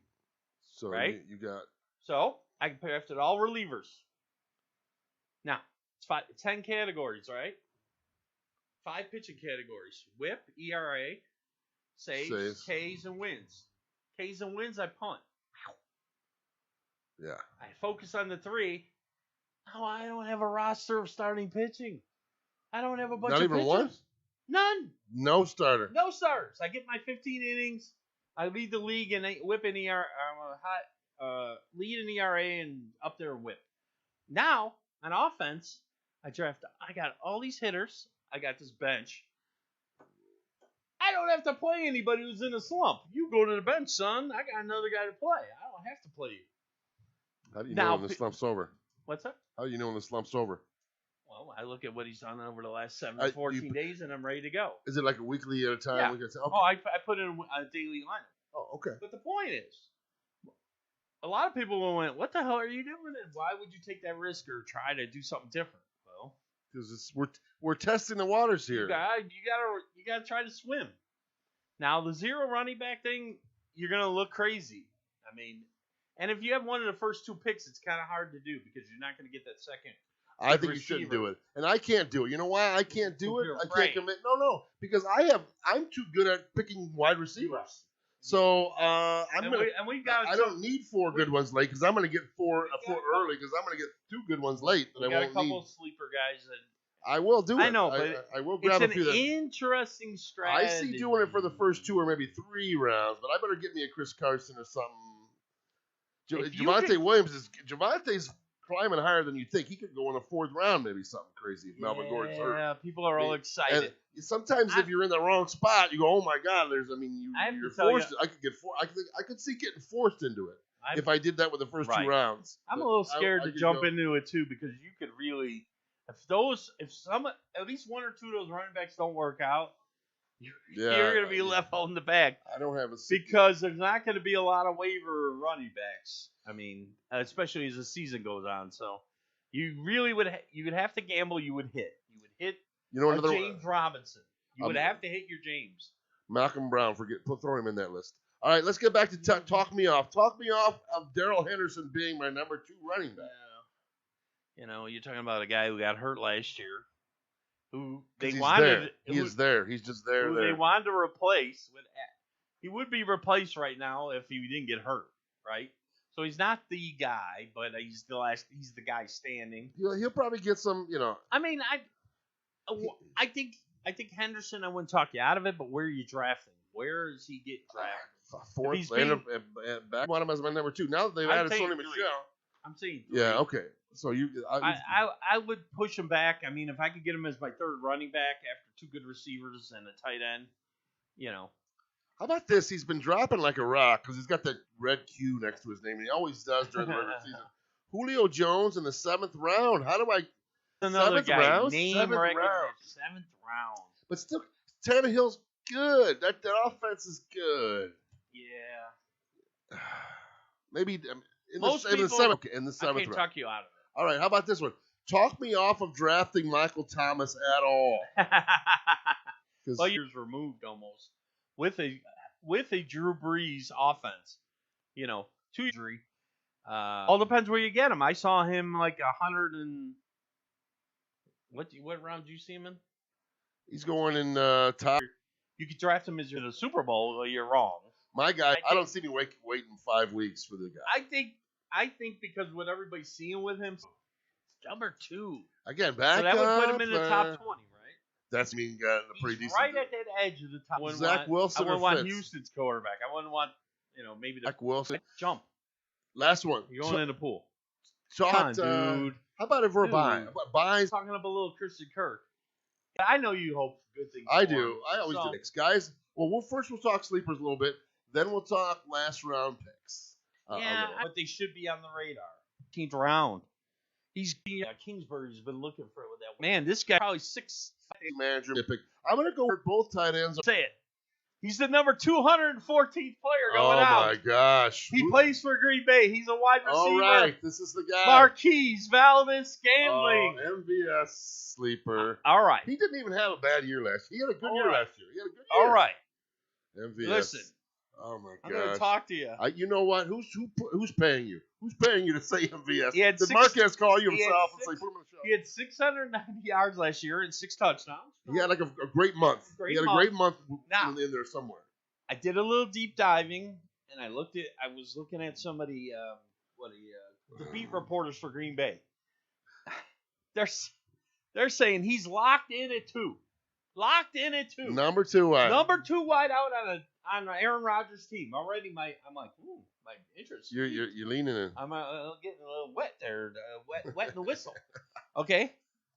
So Right? you got So I drafted all relievers. Now, it's 10 categories, right? 5 pitching categories. WHIP, ERA, saves, Ks, and wins. Ks and wins, I punt. yeah. I focus on the 3. Oh, I don't have a roster of starting pitching. I don't have a bunch Not of even pitchers. one? None. No starter. No starters. I get my 15 innings. I lead the league in WHIP and ERA. I'm a lead in ERA and up there in WHIP. Now, on offense, I got all these hitters. I got this bench. I don't have to play anybody who's in a slump. You go to the bench, son. I got another guy to play. I don't have to play you. How do you Now, know when the slump's over? What's that? How do you know when the slump's over? Well, I look at what he's done over the last 7 I- to 14 days, and I'm ready to go. Is it like a weekly at a time? Yeah. Okay. Oh, I put in a daily lineup. Oh, okay. But the point is, a lot of people went, "What the hell are you doing? And why would you take that risk or try to do something different?" Well, Because we're testing the waters here. you gotta try to swim. Now the zero running back thing, you're gonna look crazy. I mean, and if you have one of the first 2 picks, it's kind of hard to do because you're not gonna get that second. I think you shouldn't do it, and I can't do it. You know why I can't do it? You're I can't afraid. commit. No, because I'm too good at picking wide receivers. So And we've got. I don't need 4 good ones late because I'm gonna get 4 got a early because I'm gonna get 2 good ones late that We I got a won't couple need. of sleeper guys that. I will do it. I know, but I will It's grab an a few. That, interesting I strategy. see doing it for the first 2 or maybe 3 rounds, but I better get me a Chris Carson or something. If you Javonte could- Javonte's climbing higher than you think. He could go in the 4th round, maybe something crazy if Melvin Gordon's hurt. Yeah, people are all And excited. sometimes if you're in the wrong spot, you go, "Oh my God!" I have to You're tell forced. I could get I could see getting forced into it if I did that with the first 2 Right. rounds. I'm a But little scared I to could jump go- into it too because you could really, at least 1 or 2 of those running backs don't work out, you're going to be left holding the bag I don't have a. because there's not going to be a lot of waiver running backs. I mean, especially as the season goes on. So you really you would have to gamble. You would hit. You would hit You know a another James Robinson. You would Um, have to hit your James. Malcolm Brown. Throw him in that list. All right, let's get back to talk me off. Talk me off of Darrell Henderson being my number 2 running back. You know, you're talking about a guy who got hurt last year, who 'Cause they he's wanted. there. He is there. He's just there. Who they wanted to replace with. He would be replaced right now if he didn't get hurt, right? So he's not the guy, but he's the guy standing. He'll probably get some. I mean, I think Henderson. I wouldn't talk you out of it, but where are you drafting? Where is he get drafted? 4th. he's Back. I want him as my number 2. Now that they've I'm added saying Sony 3. Michel. I'm saying 3. Yeah. Okay. So I would push him back. I mean, if I could get him as my 3rd running back after 2 good receivers and a tight end, How about this? He's been dropping like a rock because he's got that red Q next to his name, and he always does during the regular season. Julio Jones in the 7th round. How do I? Another 7th guy, round? name 7th recognition, round. 7th round. But still, Tannehill's good. That offense is good. Yeah. Maybe in Most the people- seventh. Okay, in the I seventh can't round. talk you out of All right, how about this one? Talk me off of drafting Michael Thomas at all. it. 'Cause- Well, years removed almost with a Drew Brees offense. You know, to injury. All depends where you get him. I saw him like 100 and what round did you see him in? he's going in top. You could draft him as in the Super Bowl. Well, you're wrong. My guy, I I don't see me waiting 5 weeks for the guy. I think because what everybody's seeing with him, number 2. Again, So back that would up. put him in the top 20, right? That's mean got a pretty He's decent. right at that edge of the top. I wouldn't Zach want- Wilson I wouldn't or want Fitz? Houston's quarterback. I wouldn't want, maybe the Zach Wilson. jump. Last one. You're going in the pool. Shot, Come on, dude. How about if we're Dude. buying? Buys. Talking up a little Christian Kirk. I know you hope good things. I for do. him. I always So- do. Guys, well, we'll talk sleepers a little bit. Then we'll talk last round picks. a Yeah, little. but they should be on the radar. 15th round. Kingsbury's been looking for it with that. Man, this guy probably 6. Manager pick. I'm gonna go with both tight ends. Say it. He's the number 214th player going Oh out. my gosh. He plays for Green Bay. He's a wide receiver. All right, this is the guy. Marquise Valdez Scantling. MVS sleeper. All right. He didn't even have a bad year last year. He had a good All year right. last year. He had a good year. All right. MVS. Listen. Oh my I'm going god. to talk to you. You know what? Who's paying you? Who's paying you to say MVS? He had Did six- Marquez call you he had himself and six- say put him in the show? He had 690 yards last year and 6 touchdowns. He had like a great month. Great he had month. a great month Now- in there somewhere. I did a little deep diving, and I was looking at somebody, the beat reporters for Green Bay. They're saying he's locked in at 2. Locked in at 2. Number 2 wide. Number 2 wide out on an Aaron Rodgers team. Already, I'm like, my interest. You're leaning in. I'm getting a little wet there, wet in the whistle. Okay,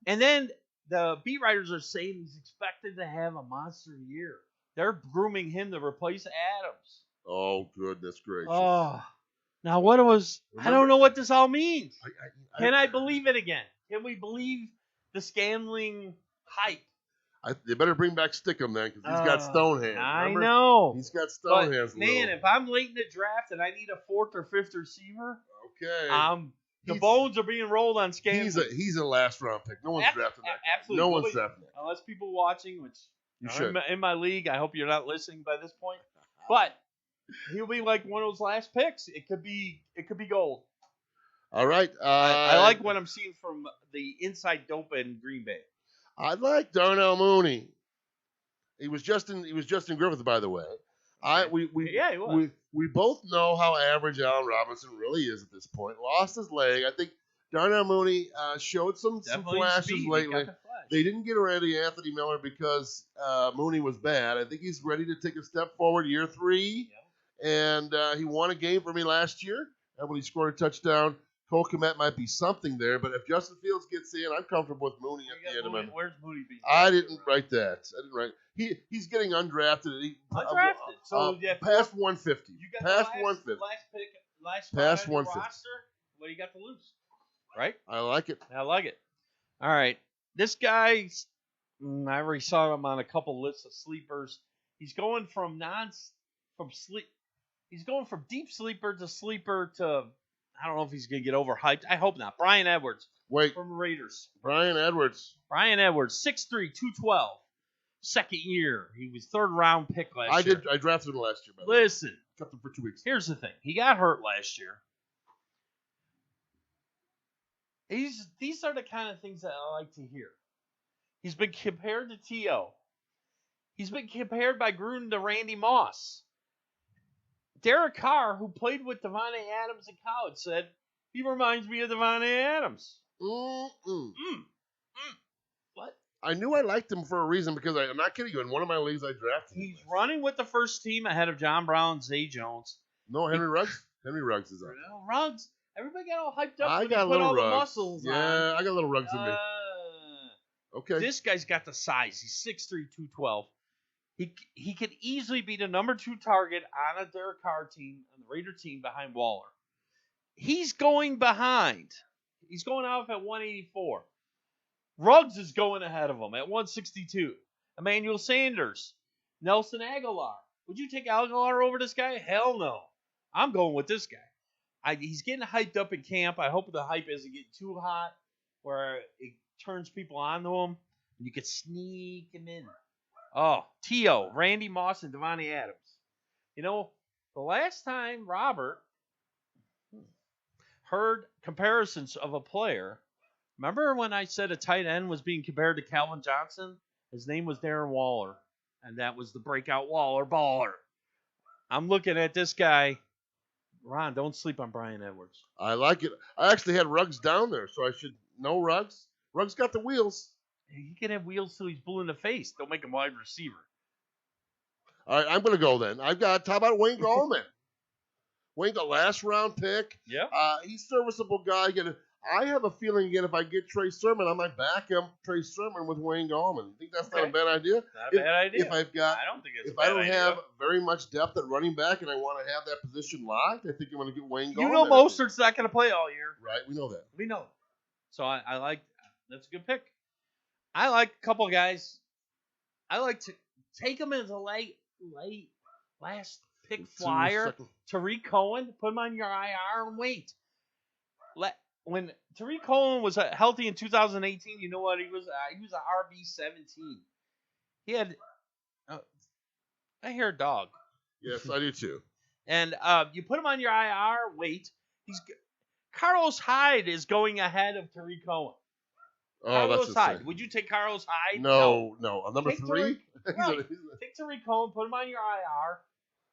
and then the beat writers are saying he's expected to have a monster year. They're grooming him to replace Adams. Oh goodness gracious. Oh, now what was? I don't know what this all means. Can I believe it again? Can we believe the Scantling hype? They better bring back Stickum then, because he's got stone hands. I remember? know. He's got But, stone hands. man, Lil. if I'm late in the draft and I need a 4th or 5th receiver, Okay. the He's- bones are being rolled on Scantling. He's a last round pick. No one's drafting that. guy. Absolutely. No one's Nobody- drafting that. Unless people watching, which You are should. in my league, I hope you're not listening by this point. But he'll be like one of those last picks. It could be gold. All right. I like what I'm seeing from the inside dope in Green Bay. I like Darnell Mooney. He was Justin Griffith, by the way. We Yeah, he was. we both know how average Allen Robinson really is at this point. Lost his leg. I think Darnell Mooney showed some Definitely flashes speed. He lately. got the flash. They didn't get Randy Anthony Miller because Mooney was bad. I think he's ready to take a step forward year 3. And he won a game for me last year when he scored a touchdown. Cole Kmet might be something there, but if Justin Fields gets in, I'm comfortable with Mooney at the end of my. Where's Mooney being? I didn't write that. I didn't write. He's getting undrafted. Undrafted. So you have past 150. You got Past the 150. last pick, last Past spot on your 150. roster. What do you got to lose? Right? I like it. I like it. All right. This guy, I already saw him on a couple lists of sleepers. He's going He's going from deep sleeper to sleeper to, I don't know if he's going to get overhyped. I hope not. Brian Edwards Wait, from Raiders. Brian Edwards. Brian Edwards, 6'3", 212. Second year. He was 3rd round pick last year. I drafted him last year. By the way. Listen. Kept him for 2 weeks. Here's the thing. He got hurt last year. These are the kind of things that I like to hear. He's been compared to T.O. He's been compared by Gruden to Randy Moss. Derek Carr, who played with Devontae Adams in college, said, he reminds me of Devontae Adams. What? I knew I liked him for a reason because I'm not kidding you. In one of my leagues, I drafted him. He's running with the first team ahead of John Brown, Zay Jones. No, Henry Ruggs. Henry Ruggs is up. Ruggs. Everybody got all hyped up I when he got a put little all the Ruggs. muscles on. Yeah, I got a little Ruggs in me. Okay. This guy's got the size. He's 6'3", 212. He could easily be the number 2 target on a Derek Carr team, on the Raider team behind Waller. He's going behind. He's going off at 184. Ruggs is going ahead of him at 162. Emmanuel Sanders, Nelson Aguilar, Would you take Aguilar over this guy? Hell no. I'm going with this guy. He's getting hyped up in camp. I hope the hype isn't getting too hot where it turns people onto him. And you could sneak him in. Oh, T.O., Randy Moss, and Devontae Adams. You know, the last time Robert heard comparisons of a player, remember when I said a tight end was being compared to Calvin Johnson? His name was Darren Waller, and that was the breakout Waller baller. I'm looking at this guy. Ron, don't sleep on Brian Edwards. I like it. I actually had Ruggs down there, so I should know Ruggs. Ruggs got the wheels. He can have wheels till he's blue in the face. Don't make him wide receiver. All right, I'm going to go then. How about Wayne Gallman? Wayne, the last round pick. Yep. He's a serviceable guy. Again, I have a feeling, again, if I get Trey Sermon, I might back him, Trey Sermon, with Wayne Gallman. You think that's not a bad idea? Not a bad idea. If I've got, I don't think it's if a bad I don't idea. have very much depth at running back and I want to have that position locked, I think I'm going to get Wayne Gallman. You know Mostert's not going to play all year. Right, we know that. We know. So I like that's a good pick. I like a couple of guys. I like to take them as a late last pick flyer. Tariq Cohen, put him on your IR and wait. When Tariq Cohen was healthy in 2018, you know what he was? He was an RB17. He had. I hear a dog. Yes, I do too. And you put him on your IR. Wait, Carlos Hyde is going ahead of Tariq Cohen. Oh, Carlos that's Hyde. insane. Would you take Carlos Hyde? No. Number Take 3? Right. Take Tariq Cohen, put him on your IR,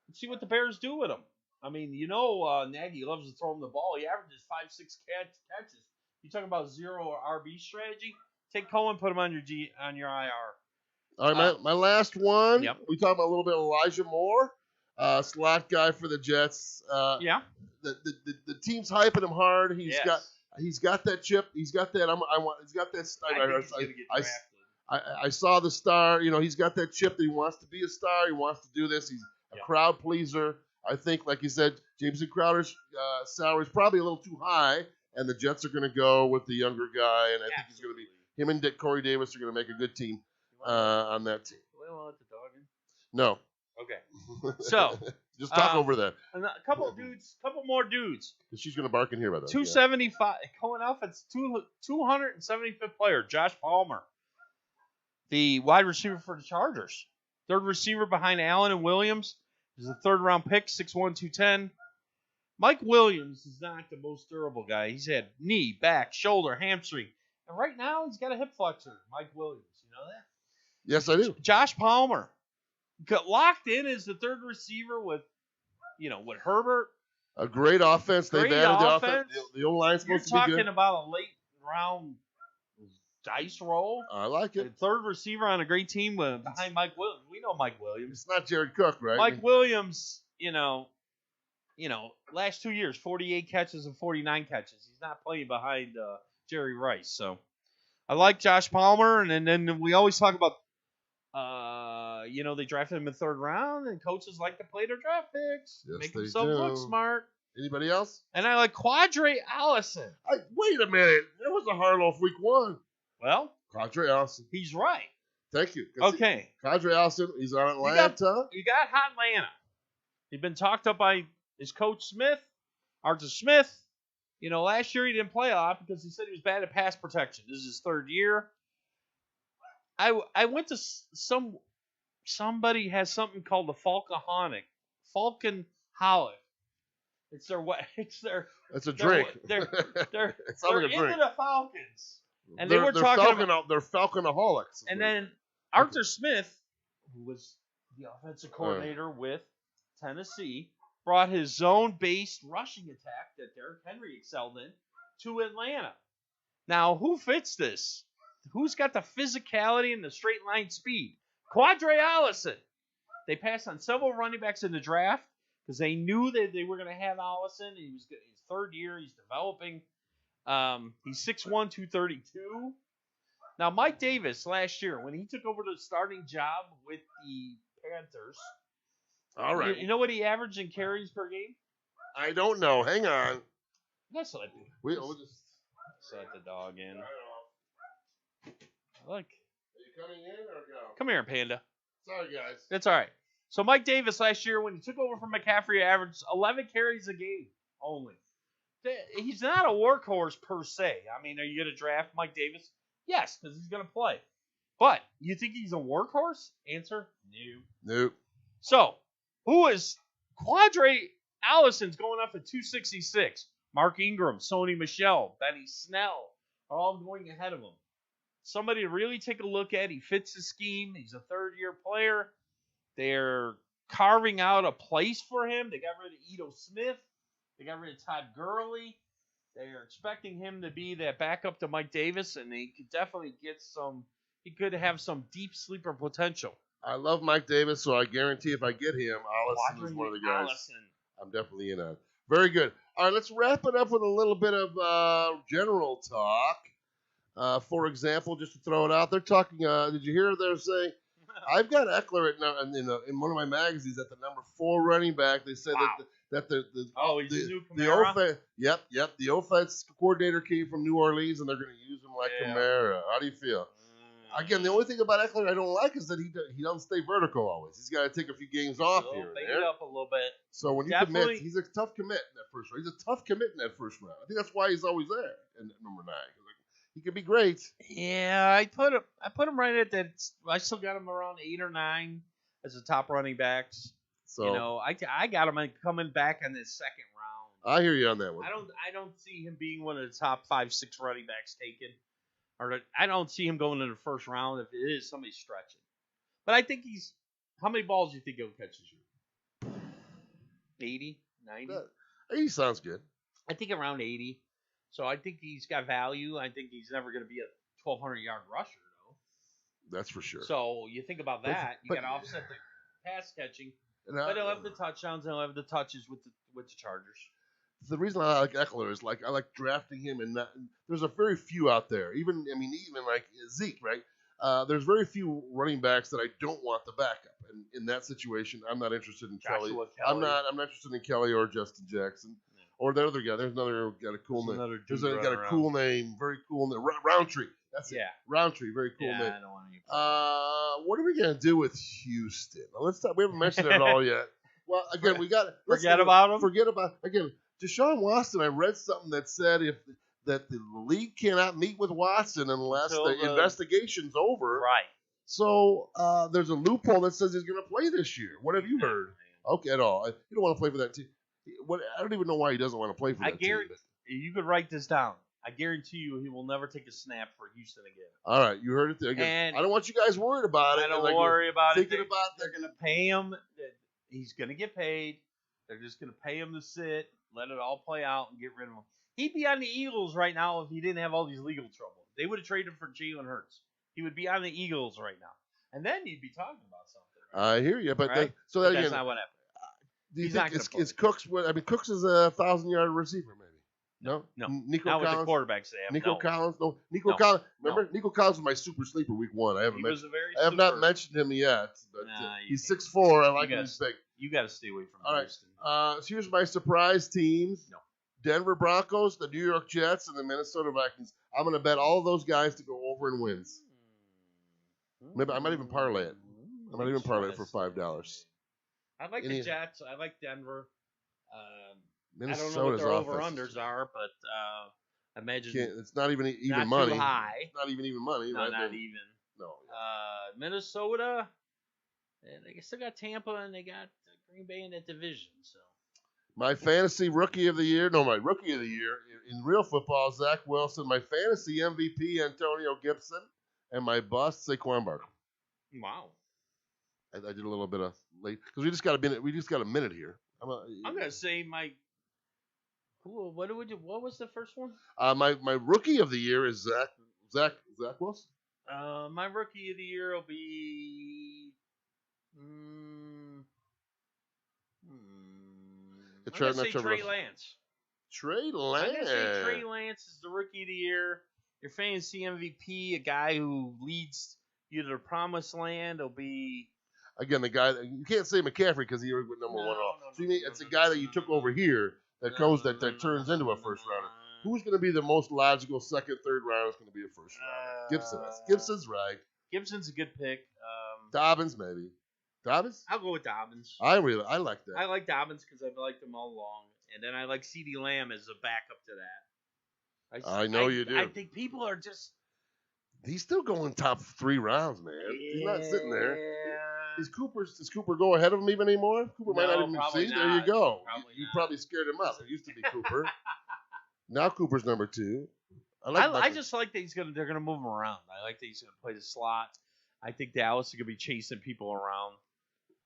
and see what the Bears do with him. I mean, you know, Nagy loves to throw him the ball. He averages 5-6 catches. You talking about zero RB strategy? Take Cohen, put him on your IR. All right, my last one. Yep. We talked about a little bit of Elijah Moore, slot guy for the Jets. Yeah. The team's hyping him hard. He's Yes. got that chip. He's got that. He's got that. I think he's gonna get drafted. I saw the star. You know, he's got that chip that he wants to be a star. He wants to do this. He's a crowd pleaser. I think, like you said, Jameson Crowder's salary is probably a little too high, and the Jets are going to go with the younger guy, and I think he's going to be him and Corey Davis are going to make a good team on that team. Do we want to let the dog in? No. Okay. So just talk over that. And a couple more dudes. She's going to bark in here by the way. 275 going off. It's 275th player, Josh Palmer, the wide receiver for the Chargers, third receiver behind Allen and Williams. He's a third-round pick, 6'1", 210. Mike Williams is not the most durable guy. He's had knee, back, shoulder, hamstring. And right now, he's got a hip flexor, Mike Williams. You know that? Yes, I do. Josh Palmer got locked in as the third receiver with Herbert. A great offense. They've added the offense. The O-line's supposed to be good. You're talking about a late-round dice roll. I like it. The third receiver on a great team behind Mike Williams. We know Mike Williams. It's not Jared Cook, right? Mike Williams, last 2 years, 48 catches and 49 catches. He's not playing behind Jerry Rice. So I like Josh Palmer. And then we always talk about, they drafted him in the third round, and coaches like to play their draft picks. Yes, make they themselves do. look smart. Anybody else? And I like Quadre Allison. Wait a minute. There was a hard off week 1. Well, Quadre Allison. he's right. Thank you. Okay. Quadre Allison, he's on Atlanta. You got hot Atlanta. He's been talked up by his coach Arthur Smith. Last year he didn't play a lot because he said he was bad at pass protection. This is his third year. I went to somebody has something called the Falconholic. It's their. It's a drink. They're It sounds like a into drink. the Falcons. And they're they were talking about. They're Falconaholics. And then Arthur Smith, who was the offensive coordinator with Tennessee, brought his zone-based rushing attack that Derrick Henry excelled in to Atlanta. Now, who fits this? Who's got the physicality and the straight line speed? Quadre Allison. They passed on several running backs in the draft because they knew that they were going to have Allison. He was his third year. He's developing. He's 6'1", 232. Now, Mike Davis last year, when he took over the starting job with the Panthers, all right. You know what he averaged in carries per game? I don't know. Hang on. That's what We'll just let the dog in. Look. Are you coming in or go? Come here, Panda. Sorry, guys. It's all right. So Mike Davis last year, when he took over from McCaffrey, averaged 11 carries a game only. He's not a workhorse per se. I mean, are you going to draft Mike Davis? Yes, because he's going to play. But you think he's a workhorse? Answer, no. Nope. So, who is Quadre Allison's going up at 266? Mark Ingram, Sony Michel, Benny Snell are all going ahead of him. Somebody to really take a look at. He fits the scheme. He's a third-year player. They're carving out a place for him. They got rid of Ito Smith. They got rid of Todd Gurley. They're expecting him to be that backup to Mike Davis, and he could definitely get some. He could have some deep sleeper potential. I love Mike Davis, so I guarantee if I get him, Allison is one of the guys. Allison. I'm definitely in on. Very good. All right, let's wrap it up with a little bit of general talk. For example, just to throw it out, they're talking. Did you hear they're saying? I've got Eckler in one of my magazines at the number 4 running back. They said that the he's the, the new Kamara? the offense coordinator came from New Orleans, and they're going to use him like Kamara. How do you feel? Again, the only thing about Eckler I don't like is that he doesn't stay vertical always. He's got to take a few games off here and there. It up a little bit. So when you commit, he's a tough commit in that first round. He's a tough commit in that first round. I think that's why he's always there in number 9. He could be great. Yeah, I put him right at that. I still got him around 8 or 9 as the top running backs. So I got him coming back in the second round. I hear you on that one. I don't see him being one of the top 5-6 running backs taken. I don't see him going in the first round if it is somebody stretching. But I think he's. How many balls do you think he'll catch this year? 80, 90? 80 sounds good. I think around 80. So I think he's got value. I think he's never going to be a 1,200-yard rusher, though. That's for sure. So you think about that. You got to offset the pass catching. But he'll have the touchdowns and he'll have the touches with the Chargers. The reason I like Eckler is I like drafting him, and there's a very few out there. Even like Zeke, right? There's very few running backs that I don't want the backup, and in that situation, I'm not interested in Kelly. I'm not interested in Kelly or Justin Jackson or the other guy. There's another got a cool name. Got a cool name, very cool name. Roundtree. That's it. Roundtree, very cool name. I don't want what are we gonna do with Houston? Now, let's talk. We haven't mentioned it all yet. Well, again, we got forget about him. Forget about again. Deshaun Watson, I read something that said that the league cannot meet with Watson unless the investigation's over. Right. So there's a loophole that says he's going to play this year. What have you heard? Okay, at all. You don't want to play for that team. I don't even know why he doesn't want to play for that team. You could write this down. I guarantee you he will never take a snap for Houston again. All right, you heard it there. Again, I don't want you guys worried about it. I don't worry about it. Thinking about they're going to pay him. He's going to get paid. They're just going to pay him to sit. Let it all play out and get rid of him. He'd be on the Eagles right now if he didn't have all these legal trouble. They would have traded him for Jalen Hurts. He would be on the Eagles right now. And then you'd be talking about something. Right? I hear you, but right? That's not what happened. Do you think it's Cooks? Cooks is a 1,000-yard receiver, maybe. No. Nico not Collins. With the quarterbacks they have. Nico Collins. No. Nico Collins. Remember, Nico Collins was my super sleeper week 1. I have not mentioned him yet. But he's 6'4". I like him. He's big. You got to stay away from Houston. All right. So here's my surprise teams. No. Denver Broncos, the New York Jets, and the Minnesota Vikings. I'm going to bet all of those guys to go over and wins. Maybe I might even parlay it. I might even parlay it for $5. I like the Jets. I like Denver. Minnesota's I don't know what their over-unders are, but I imagine it's not even not money. Too high. Not even money. No, right? not even. No. Minnesota, they still got Tampa, and they got Green Bay in that division. So my fantasy rookie of the year, my rookie of the year in real football, Zach Wilson. My fantasy MVP, Antonio Gibson, and my bust, Saquon Barkley. Wow. I did a little bit of late because we just got a minute. We just got a minute here. I'm gonna say my. What was the first one? My rookie of the year is Zach Wilson. My rookie of the year will be. I'm gonna say Trey Lance. Trey Lance. I'm gonna say Trey Lance is the rookie of the year. Your fantasy MVP, a guy who leads you to the promised land, will be. Again, the guy you can't say McCaffrey because he was number 1 off. So you mean it's a guy that you took over here that turns into a first rounder. Who's going to be the most logical second, third round? Is going to be a first rounder. Gibson's right. Gibson's a good pick. Dobbins maybe. Dobbins? I'll go with Dobbins. I like that. I like Dobbins because I've liked him all along, and then I like CeeDee Lamb as a backup to that. I know you do. I think people are just. He's still going top 3 rounds, man. He's not sitting there. Yeah. Does Cooper go ahead of him even anymore? Cooper might not even probably see. not. There you go. Probably You not. probably scared him up. It used to be Cooper. Now Cooper's number 2. I just like that they're gonna move him around. I like that he's gonna play the slot. I think Dallas is gonna be chasing people around.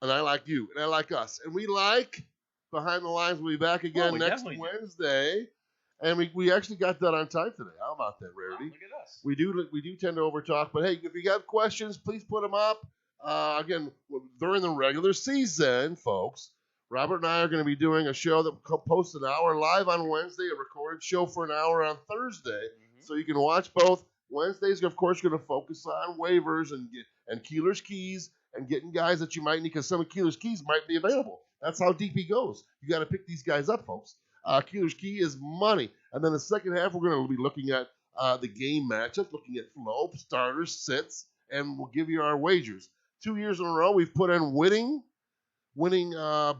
And I like you, and I like us, and we like Behind the Lines. We'll be back again we next definitely do. Wednesday, and we actually got that on time today. How about that, Rarity? Look at us. We do tend to overtalk, but hey, if you got questions, please put them up. Again, during the regular season, folks, Robert and I are going to be doing a show that posts an hour live on Wednesday, a recorded show for an hour on Thursday, so you can watch both. Wednesday's, of course, going to focus on waivers and Keeler's keys and getting guys that you might need because some of Keeler's keys might be available. That's how deep he goes. You got to pick these guys up, folks. Keeler's key is money. And then the second half, we're going to be looking at the game matchups, looking at flow, starters, sits, and we'll give you our wagers. 2 years in a row, we've put in winning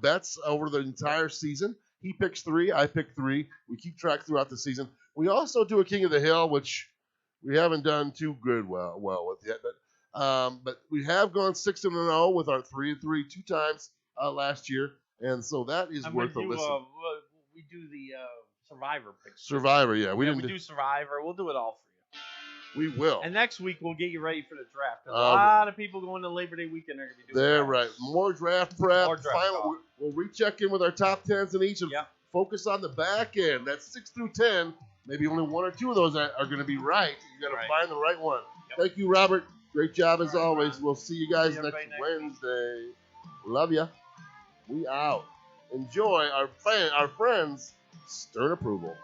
bets over the entire season. He picks 3, I pick 3. We keep track throughout the season. We also do a King of the Hill, which we haven't done too good well with yet, but we have gone 6-0 with our 3-3 2 times last year, and so that is worth a listen. We do the Survivor picks. Survivor, yeah, we do Survivor. We'll do it all for you. We will. And next week we'll get you ready for the draft. 'Cause a lot of people going to Labor Day weekend are going to be doing. They're drafts. right. More draft prep. More draft talk. We'll recheck in with our top 10s in each and focus on the back end. That's 6 through 10. Maybe only 1 or 2 of those are going to be right. You got to find the right one. Yep. Thank you, Robert. Great job as always. Ron. We'll see you guys See next everybody Wednesday. Love ya. We out. Enjoy our friends' stern approval.